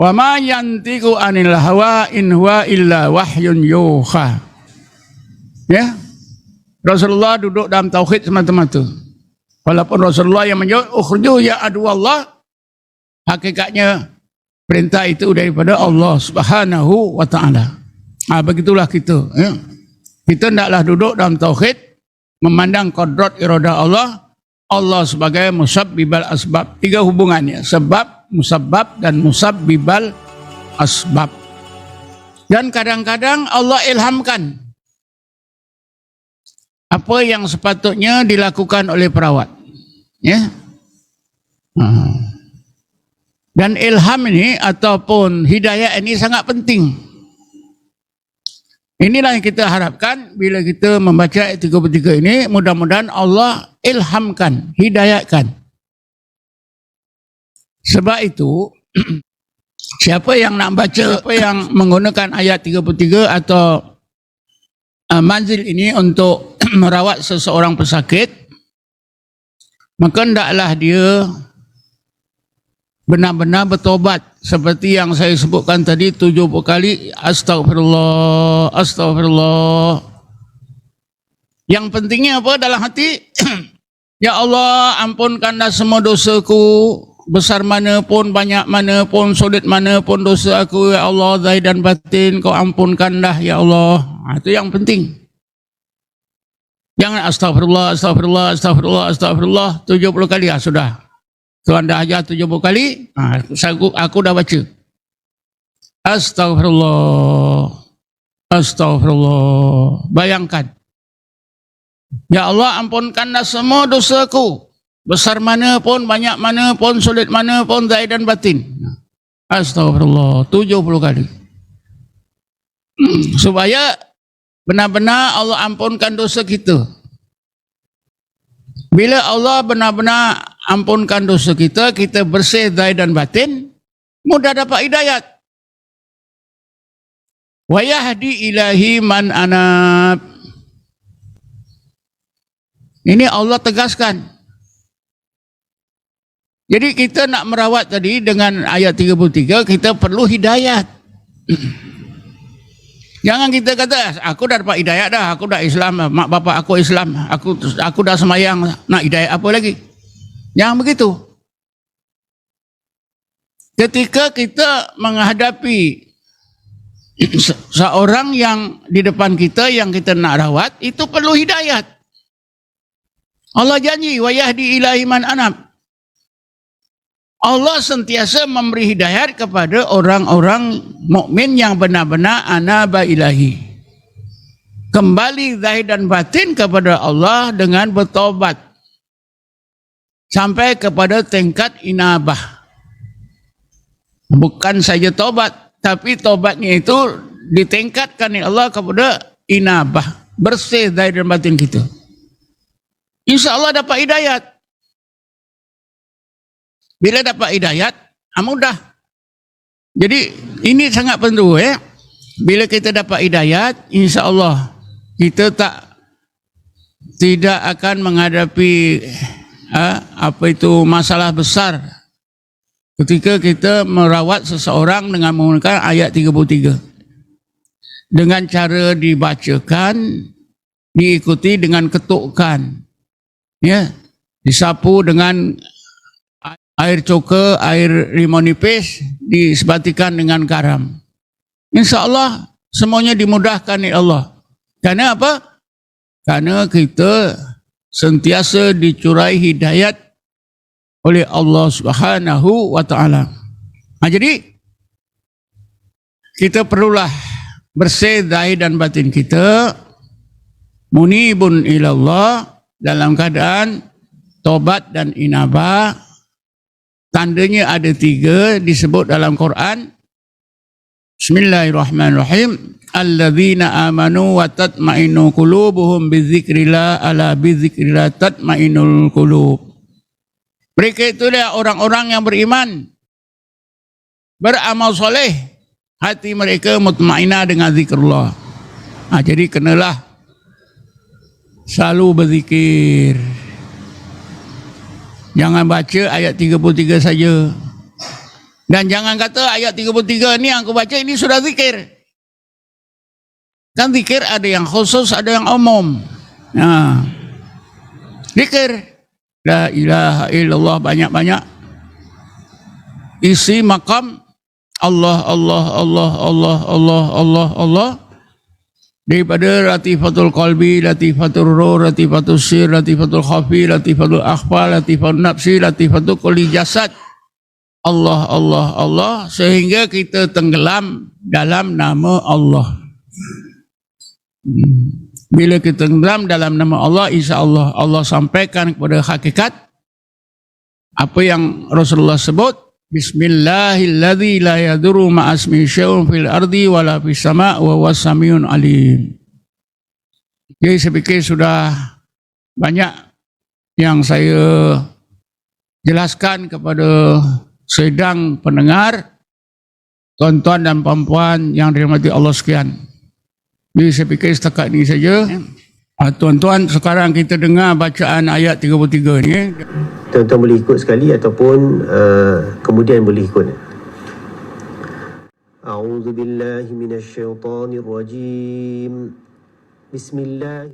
wa ma yantiqu anil hawa in huwa illa wahyun yuha. Ya. Rasulullah duduk dalam tauhid semata-mata. Walaupun Rasulullah yang menyebut ukhruju ya adu Allah, hakikatnya perintah itu daripada Allah Subhanahu wa taala. Begitulah kita, ya. Kita hendaklah duduk dalam tauhid, memandang qadrat iradah Allah sebagai musabbibal asbab. 3 hubungannya, sebab, musabbab dan musabbibal asbab. Dan kadang-kadang Allah ilhamkan apa yang sepatutnya dilakukan oleh perawat. Ya. Dan ilham ini ataupun hidayah ini sangat penting. Inilah yang kita harapkan bila kita membaca ayat 33 ini, mudah-mudahan Allah ilhamkan, hidayahkan. Sebab itu, siapa yang nak baca, siapa yang menggunakan ayat 33 atau manzil ini untuk merawat seseorang pesakit, maka hendaklah dia benar-benar bertobat seperti yang saya sebutkan tadi 70 kali astagfirullah, astagfirullah. Yang pentingnya apa dalam hati? Ya Allah, ampunkanlah semua dosaku, besar mana pun, banyak mana pun, sulit mana pun dosa aku, ya Allah, zahir dan batin, kau ampunkanlah ya Allah. Itu yang penting. Jangan astagfirullah, astagfirullah, astagfirullah, astagfirullah 70 kali, sudah. Tuan dah ajar 70 kali, aku dah baca. Astagfirullah, astagfirullah. Bayangkan. Ya Allah, ampunkanlah semua dosaku. Besar mana pun, banyak mana pun, sulit mana pun, zahir dan batin. Astagfirullah, 70 kali. Supaya benar-benar Allah ampunkan dosa kita. Bila Allah benar-benar ampunkan dosa kita, kita bersih zahir dan batin, mudah dapat hidayat. Wa yahdi ilahi man anab. Ini Allah tegaskan. Jadi kita nak merawat tadi dengan ayat 33, kita perlu hidayat. Jangan kita kata, aku dah dapat hidayat dah, aku dah Islam, mak bapak aku Islam, aku dah semayang, nak hidayat apa lagi? Jangan begitu. Ketika kita menghadapi seorang yang di depan kita yang kita nak rawat, itu perlu hidayat. Allah janji, wa yahdi ilahi man anab. Allah sentiasa memberi hidayat kepada orang-orang mukmin yang benar-benar anaba ilahi. Kembali zahir dan batin kepada Allah dengan bertobat. Sampai kepada tingkat inabah. Bukan saja tobat, tapi tobatnya itu ditingkatkan oleh Allah kepada inabah. Bersih zahir dan batin kita. Insya Allah dapat hidayat. Bila dapat hidayat, mudah. Jadi ini sangat perlu, ya. Bila kita dapat hidayat, insya Allah kita tidak akan menghadapi masalah besar ketika kita merawat seseorang dengan menggunakan ayat 33. dengan cara dibacakan, diikuti dengan ketukan, ya, disapu dengan air coka, air limau nipis, disebatikan dengan garam. InsyaAllah semuanya dimudahkan oleh Allah. Karena apa? Karena kita sentiasa dicurai hidayat oleh Allah Subhanahu wa Ta'ala. Jadi kita perlulah bersih zahir dan batin kita, munibun ilallah, dalam keadaan tobat dan inabah. Tandanya ada 3 disebut dalam Quran. Bismillahirrahmanirrahim. Alladzina amanu wa tatma'innu qulubuhum bizikrillah, ala bizikrillah tatma'innul qulub. Mereka itulah orang-orang yang beriman, beramal soleh, hati mereka mutmainah dengan zikrullah. Jadi kenalah selalu berzikir. Jangan baca ayat 33 saja. Dan jangan kata ayat 33 ni yang aku baca ini sudah zikir. Kan zikir ada yang khusus, ada yang umum. Zikir la ilaha illallah banyak-banyak. Isi makam Allah, Allah, Allah, Allah, Allah, Allah, Allah. Daripada latifatul qalbi, latifatul ruh, latifatul sir, latifatul khafi, latifatul akhfa, latifatul nafsi, latifatul kulli jasad. Allah, Allah, Allah, sehingga kita tenggelam dalam nama Allah. Bila kita tenggelam dalam nama Allah, insya-Allah Allah sampaikan kepada hakikat apa yang Rasulullah sebut, Bismillahilladzi la yadurru ma'asmi syai'un fil ardi wala fis sama' wa huwas samiun alim. Jadi saya pikir sudah banyak yang saya jelaskan kepada sedang pendengar, tuan-tuan dan puan-puan yang dirahmati Allah sekalian. Jadi saya fikir setakat ini saja. Tuan-tuan, sekarang kita dengar bacaan ayat 33 ni. Tuan-tuan boleh ikut sekali ataupun kemudian boleh ikut. A'udzu billahi minasyaitonir rajim. Bismillah.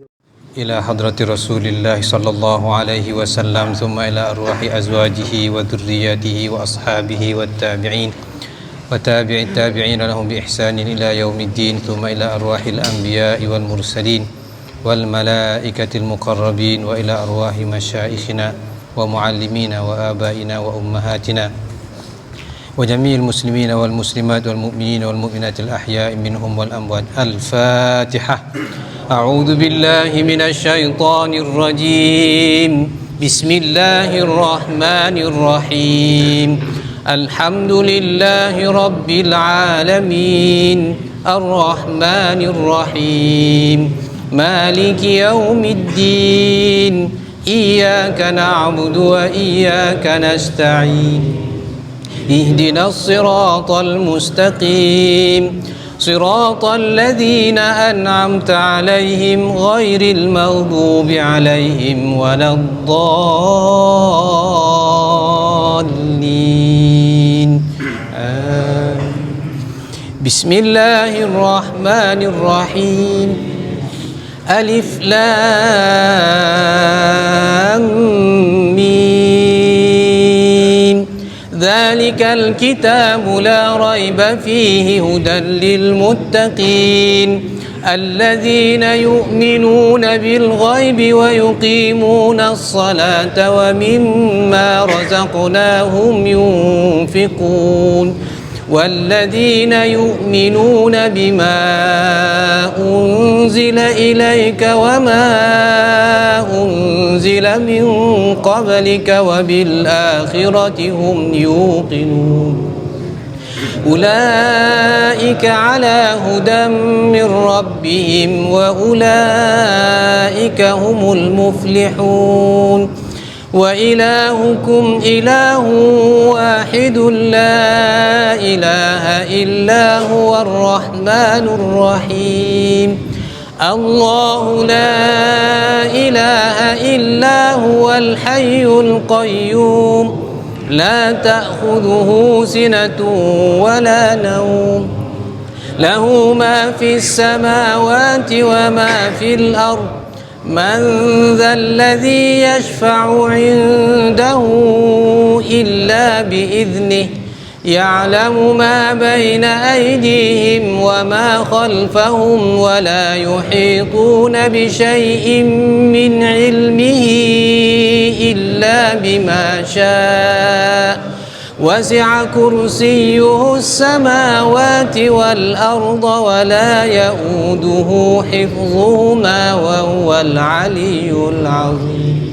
Ila hadrati Rasulillah sallallahu alaihi wasallam, thumma ila arwahi azwajihi wa dhurriyyatihi wa ashabihi wa tabi'in wa tabi'in tabi'in lahum bi ihsanin ila yaumiddin, thumma ila arwahil anbiya'i wal mursalin wal malaikatil muqarrabin wa ila arwahi masyayikhina wa muallimina wa abaina wa ummahatina wa jami'il muslimina wal muslimat wal mu'minina wal mu'minatil ahya'i minhum wal amwat. Al-Fatihah. A'udzu billahi minasy syaithanir rajim. Bismillahirrahmanirrahim. Alhamdulillahi rabbil alamin. Ar-Rahmanir Rahim. Maliki yaumiddin. Iyyaka na'budu wa iyyaka nasta'in. Ihdinas siratal mustaqim. صراط الذين أنعمت عليهم غير المغضوب عليهم ولا الضالين. بسم الله الرحمن الرحيم. ألف لام ميم. ذلك الكتاب لا ريب فيه هدى للمتقين الذين يؤمنون بالغيب ويقيمون الصلاة ومما رزقناهم ينفقون والذين يؤمنون بما أنزل إليك وما أنزل من قبلك وبالآخرة هم يوقنون أولئك على هدى من ربهم وأولئك هم المفلحون وإلهكم إله واحد لا إله إلا هو الرحمن الرحيم الله لا إله إلا هو الحي القيوم لا تأخذه سنة ولا نوم له ما في السماوات وما في الأرض من ذا الذي يشفع عنده إلا بإذنه يعلم ما بين أيديهم وما خلفهم ولا يحيطون بشيء من علمه إلا بما شاء وسع كرسيه السماوات والأرض ولا يؤوده حفظهما وهو العلي العظيم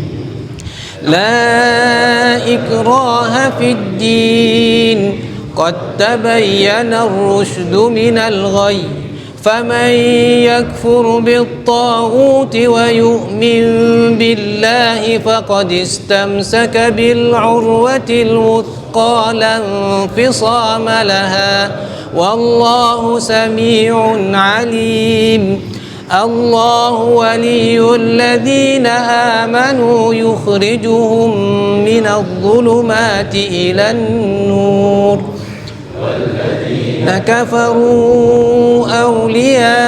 لا إكراه في الدين قد تبين الرشد من الغي فمن يكفر بالطاغوت ويؤمن بالله فقد استمسك بالعروة الوثقى لا انفصام لها والله سميع عليم الله ولي الذين آمنوا يخرجهم من الظلمات إلى النور والذين كفروا أولياؤهم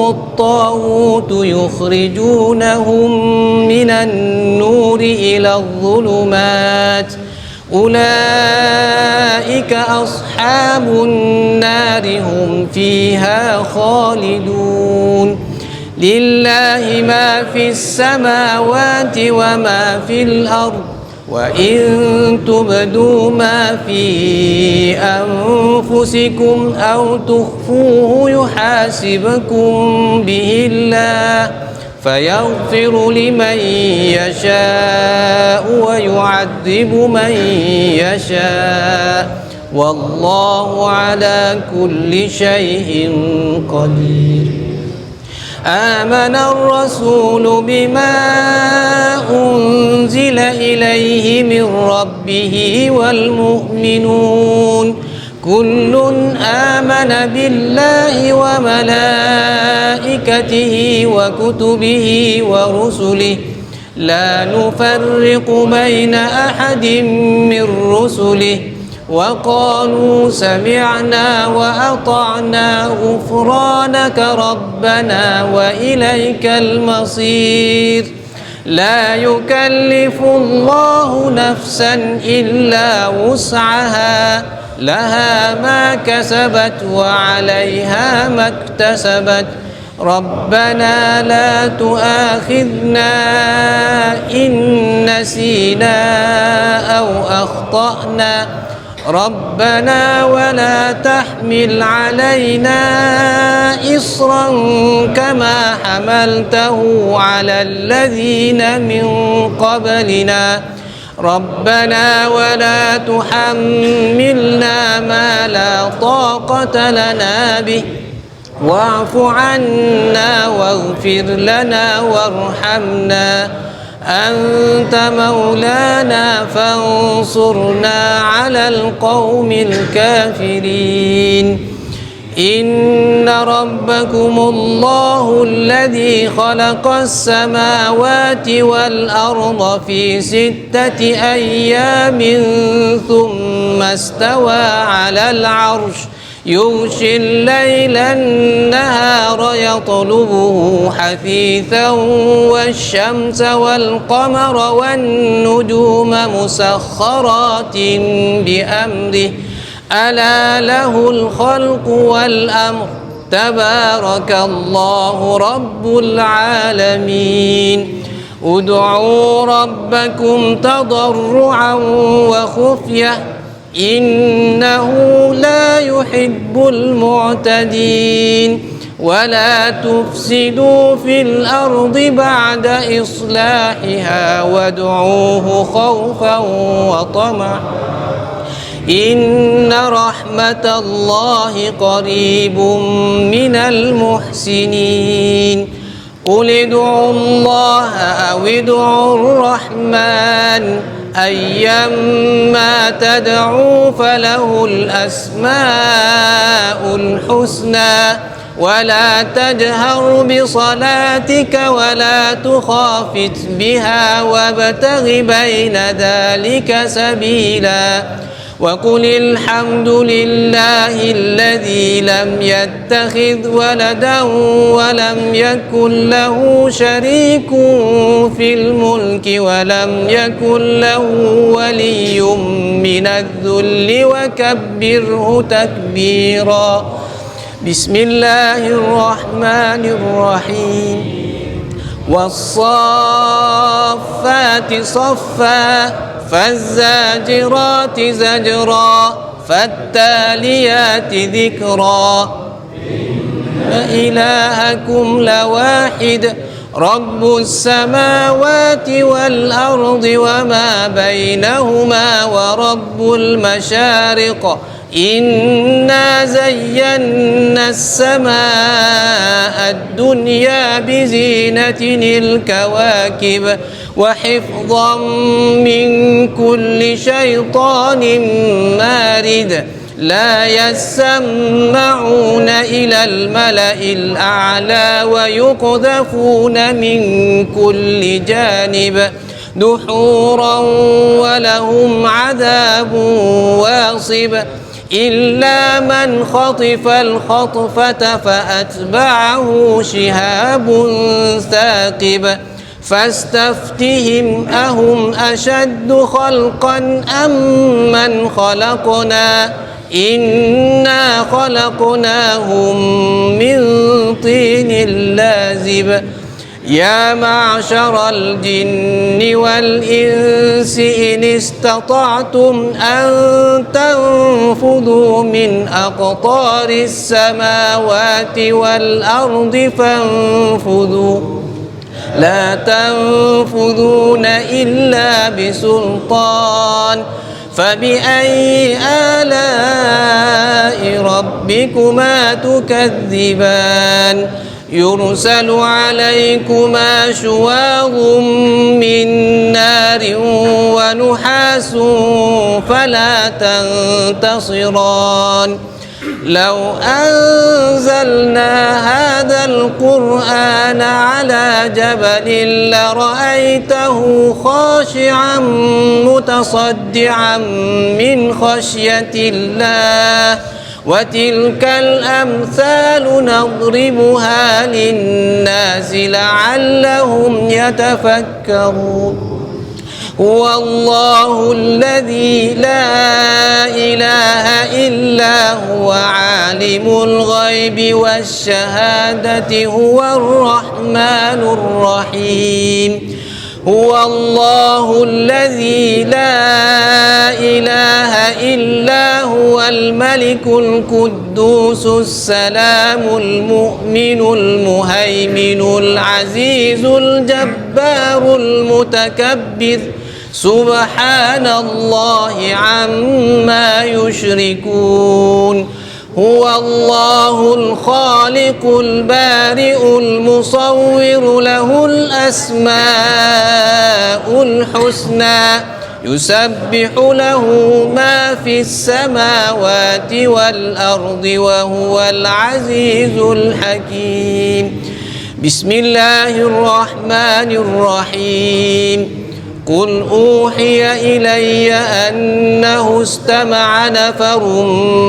الطاغوت يخرجونهم من النور إلى الظلمات أولئك أصحاب النار هم فيها خالدون لله ما في السماوات وما في الأرض وإن تبدوا ما في أنفسكم أو تخفوه يحاسبكم به الله فيغفر لمن يشاء ويعذب من يشاء والله على كل شيء قدير آمن الرسول بما أنزل إليه من ربه والمؤمنون كل آمن بالله وملائكته وكتبه ورسله لا نفرق بين أحد من رسله وقالوا سمعنا وأطعنا غفرانك ربنا وإليك المصير لا يكلف الله نفسا إلا وسعها لها ما كسبت وعليها ما اكتسبت ربنا لا تؤاخذنا إن نسينا أو أخطأنا ربنا ولا تحمل علينا إصرا كما حملته على الذين من قبلنا ربنا ولا تحملنا ما لا طاقة لنا به واعف عنا واغفر لنا وارحمنا أنت مولانا فانصرنا على القوم الكافرين إن ربكم الله الذي خلق السماوات والأرض في 6 أيام ثم استوى على العرش يغشي الليل النهار يطلبه حثيثا والشمس والقمر والنجوم مسخرات بأمره ألا له الخلق والأمر تبارك الله رب العالمين ادعوا ربكم تضرعا وخفية إنه لا يحب المعتدين ولا تفسدوا في الأرض بعد إصلاحها وادعوه خوفا وطمعا إن رحمة الله قريب من المحسنين قل ادعوا الله أو ادعوا الرحمن أيما تدعوا فله الأسماء الحسنى ولا تجهر بصلاتك ولا تخافت بها وابتغ بين ذلك سبيلا وقل الحمد لله الذي لم يتخذ ولدا ولم يكن له شريك في الملك ولم يكن له ولي من الذل وكبره تكبيرا. بسم الله الرحمن الرحيم. والصافات صفا فالزاجرات زجرا فالتاليات ذكرا إلهكم لواحد رب السماوات والأرض وما بينهما ورب المشارق إنا زينا السماء الدنيا بزينة الكواكب وحفظا من كل شيطان مارد لا يسمعون إلى الملأ الأعلى ويقذفون من كل جانب دحورا ولهم عذاب واصب إلا من خطف الخطفة فأتبعه شهاب ثاقب فاستفتهم أهم أشد خلقا أم من خلقنا إنا خلقناهم من طين لازب يا معشر الجن والإنس إن استطعتم أن تنفذوا من أقطار السماوات والأرض فانفذوا لا تنفذون إلا بسلطان فبأي آلاء ربكما تكذبان يرسل عليكما شواظ من نار ونحاس فلا تنتصران لو أنزلنا هذا القرآن على جبل لرأيته خاشعا متصدعا من خشية الله وتلك الأمثال نضربها للناس لعلهم يتفكرون هو الله الذي لا إله إلا هو عالم الغيب والشهادة هو الرحمن الرحيم هو الله الذي لا إله إلا هو الملك القدوس السلام المؤمن المهيمن العزيز الجبار المتكبر سبحان الله عما يشركون هو الله الخالق البارئ المصور له الأسماء الحسنى يسبح له ما في السماوات والأرض وهو العزيز الحكيم بسم الله الرحمن الرحيم قل أوحي إلي أنه استمع نفر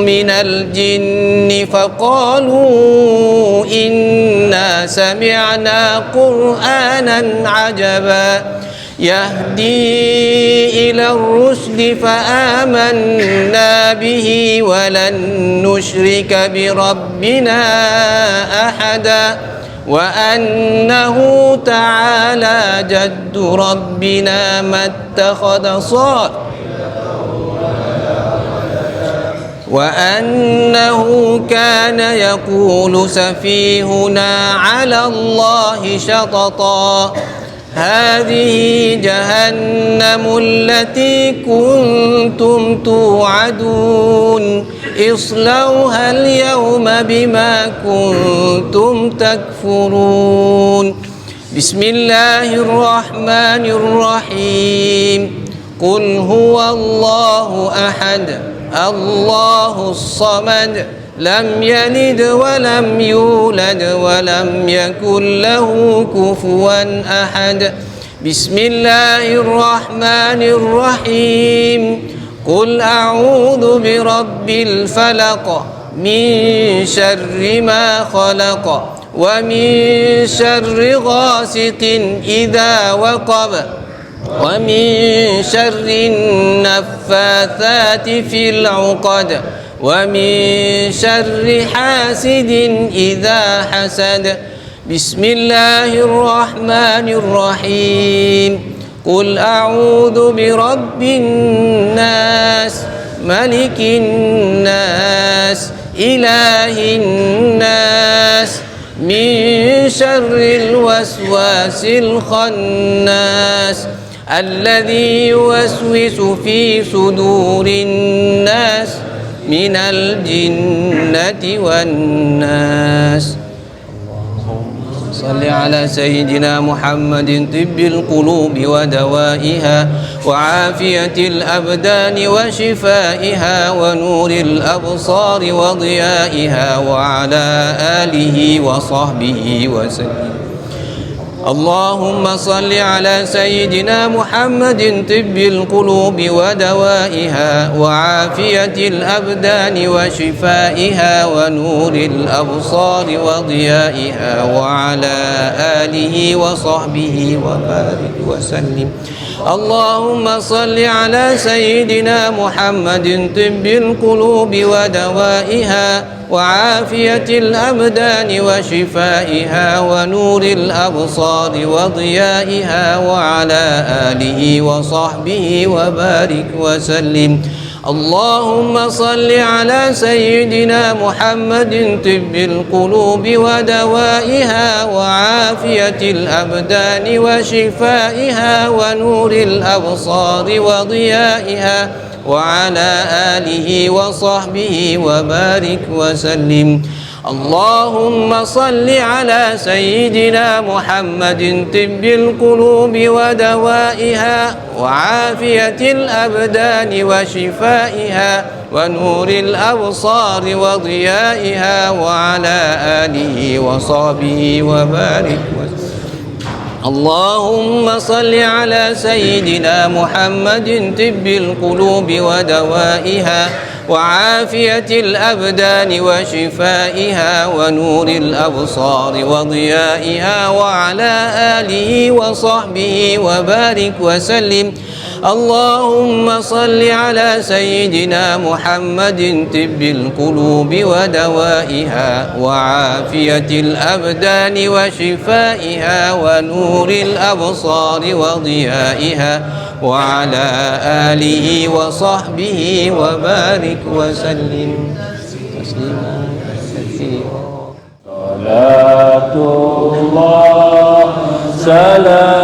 من الجن فقالوا إنا سمعنا قرآنا عجبا يهدي إلى الرشد فآمنا به ولن نشرك بربنا أحدا وأنه تعالى جد ربنا ما اتخذ صاحبا وأنه كان يقول سفيهنا على الله شططا هذه جهنم التي كنتم توعدون اصلوها اليوم بما كنتم تكفرون بسم الله الرحمن الرحيم قل هو الله أحد الله الصمد لم يلد ولم يولد ولم يكن له كفوا أحد بسم الله الرحمن الرحيم قل أعوذ برب الفلق من شر ما خلق ومن شر غاسق إذا وقب ومن شر النفاثات في العقد ومن شر حاسد إذا حسد بسم الله الرحمن الرحيم قل أعوذ برب الناس ملك الناس إله الناس من شر الوسواس الخناس الذي يوسوس في صدور الناس من الجنة والناس صل على سيدنا محمد طب القلوب ودوائها وعافية الأبدان وشفائها ونور الأبصار وضيائها وعلى آله وصحبه وسلم اللهم صل على سيدنا محمد طب القلوب ودوائها وعافية الأبدان وشفائها ونور الأبصار وضيائها وعلى آله وصحبه وبارك وسلم اللهم صل على سيدنا محمد طب القلوب ودوائها وعافية الأبدان وشفائها ونور الأبصار وضيائها وعلى آله وصحبه وبارك وسلم اللهم صل على سيدنا محمد طب القلوب ودوائها وعافية الأبدان وشفائها ونور الأبصار وضيائها وعلى آله وصحبه وبارك وسلم اللهم صل على سيدنا محمد طب القلوب ودوائها وعافية الأبدان وشفائها ونور الأبصار وضيائها وعلى آله وصحبه وبارك وسلم اللهم صل على سيدنا محمد طب القلوب ودوائها وعافية الأبدان وشفائها ونور الأبصار وضيائها وعلى آله وصحبه وبارك وسلم اللهم صل على سيدنا محمد طب القلوب ودوائها وعافية الأبدان وشفائها ونور الأبصار وضيائها وعلى آله وصحبه وبارك وسلم تسليما كثيرا صلاة الله سلام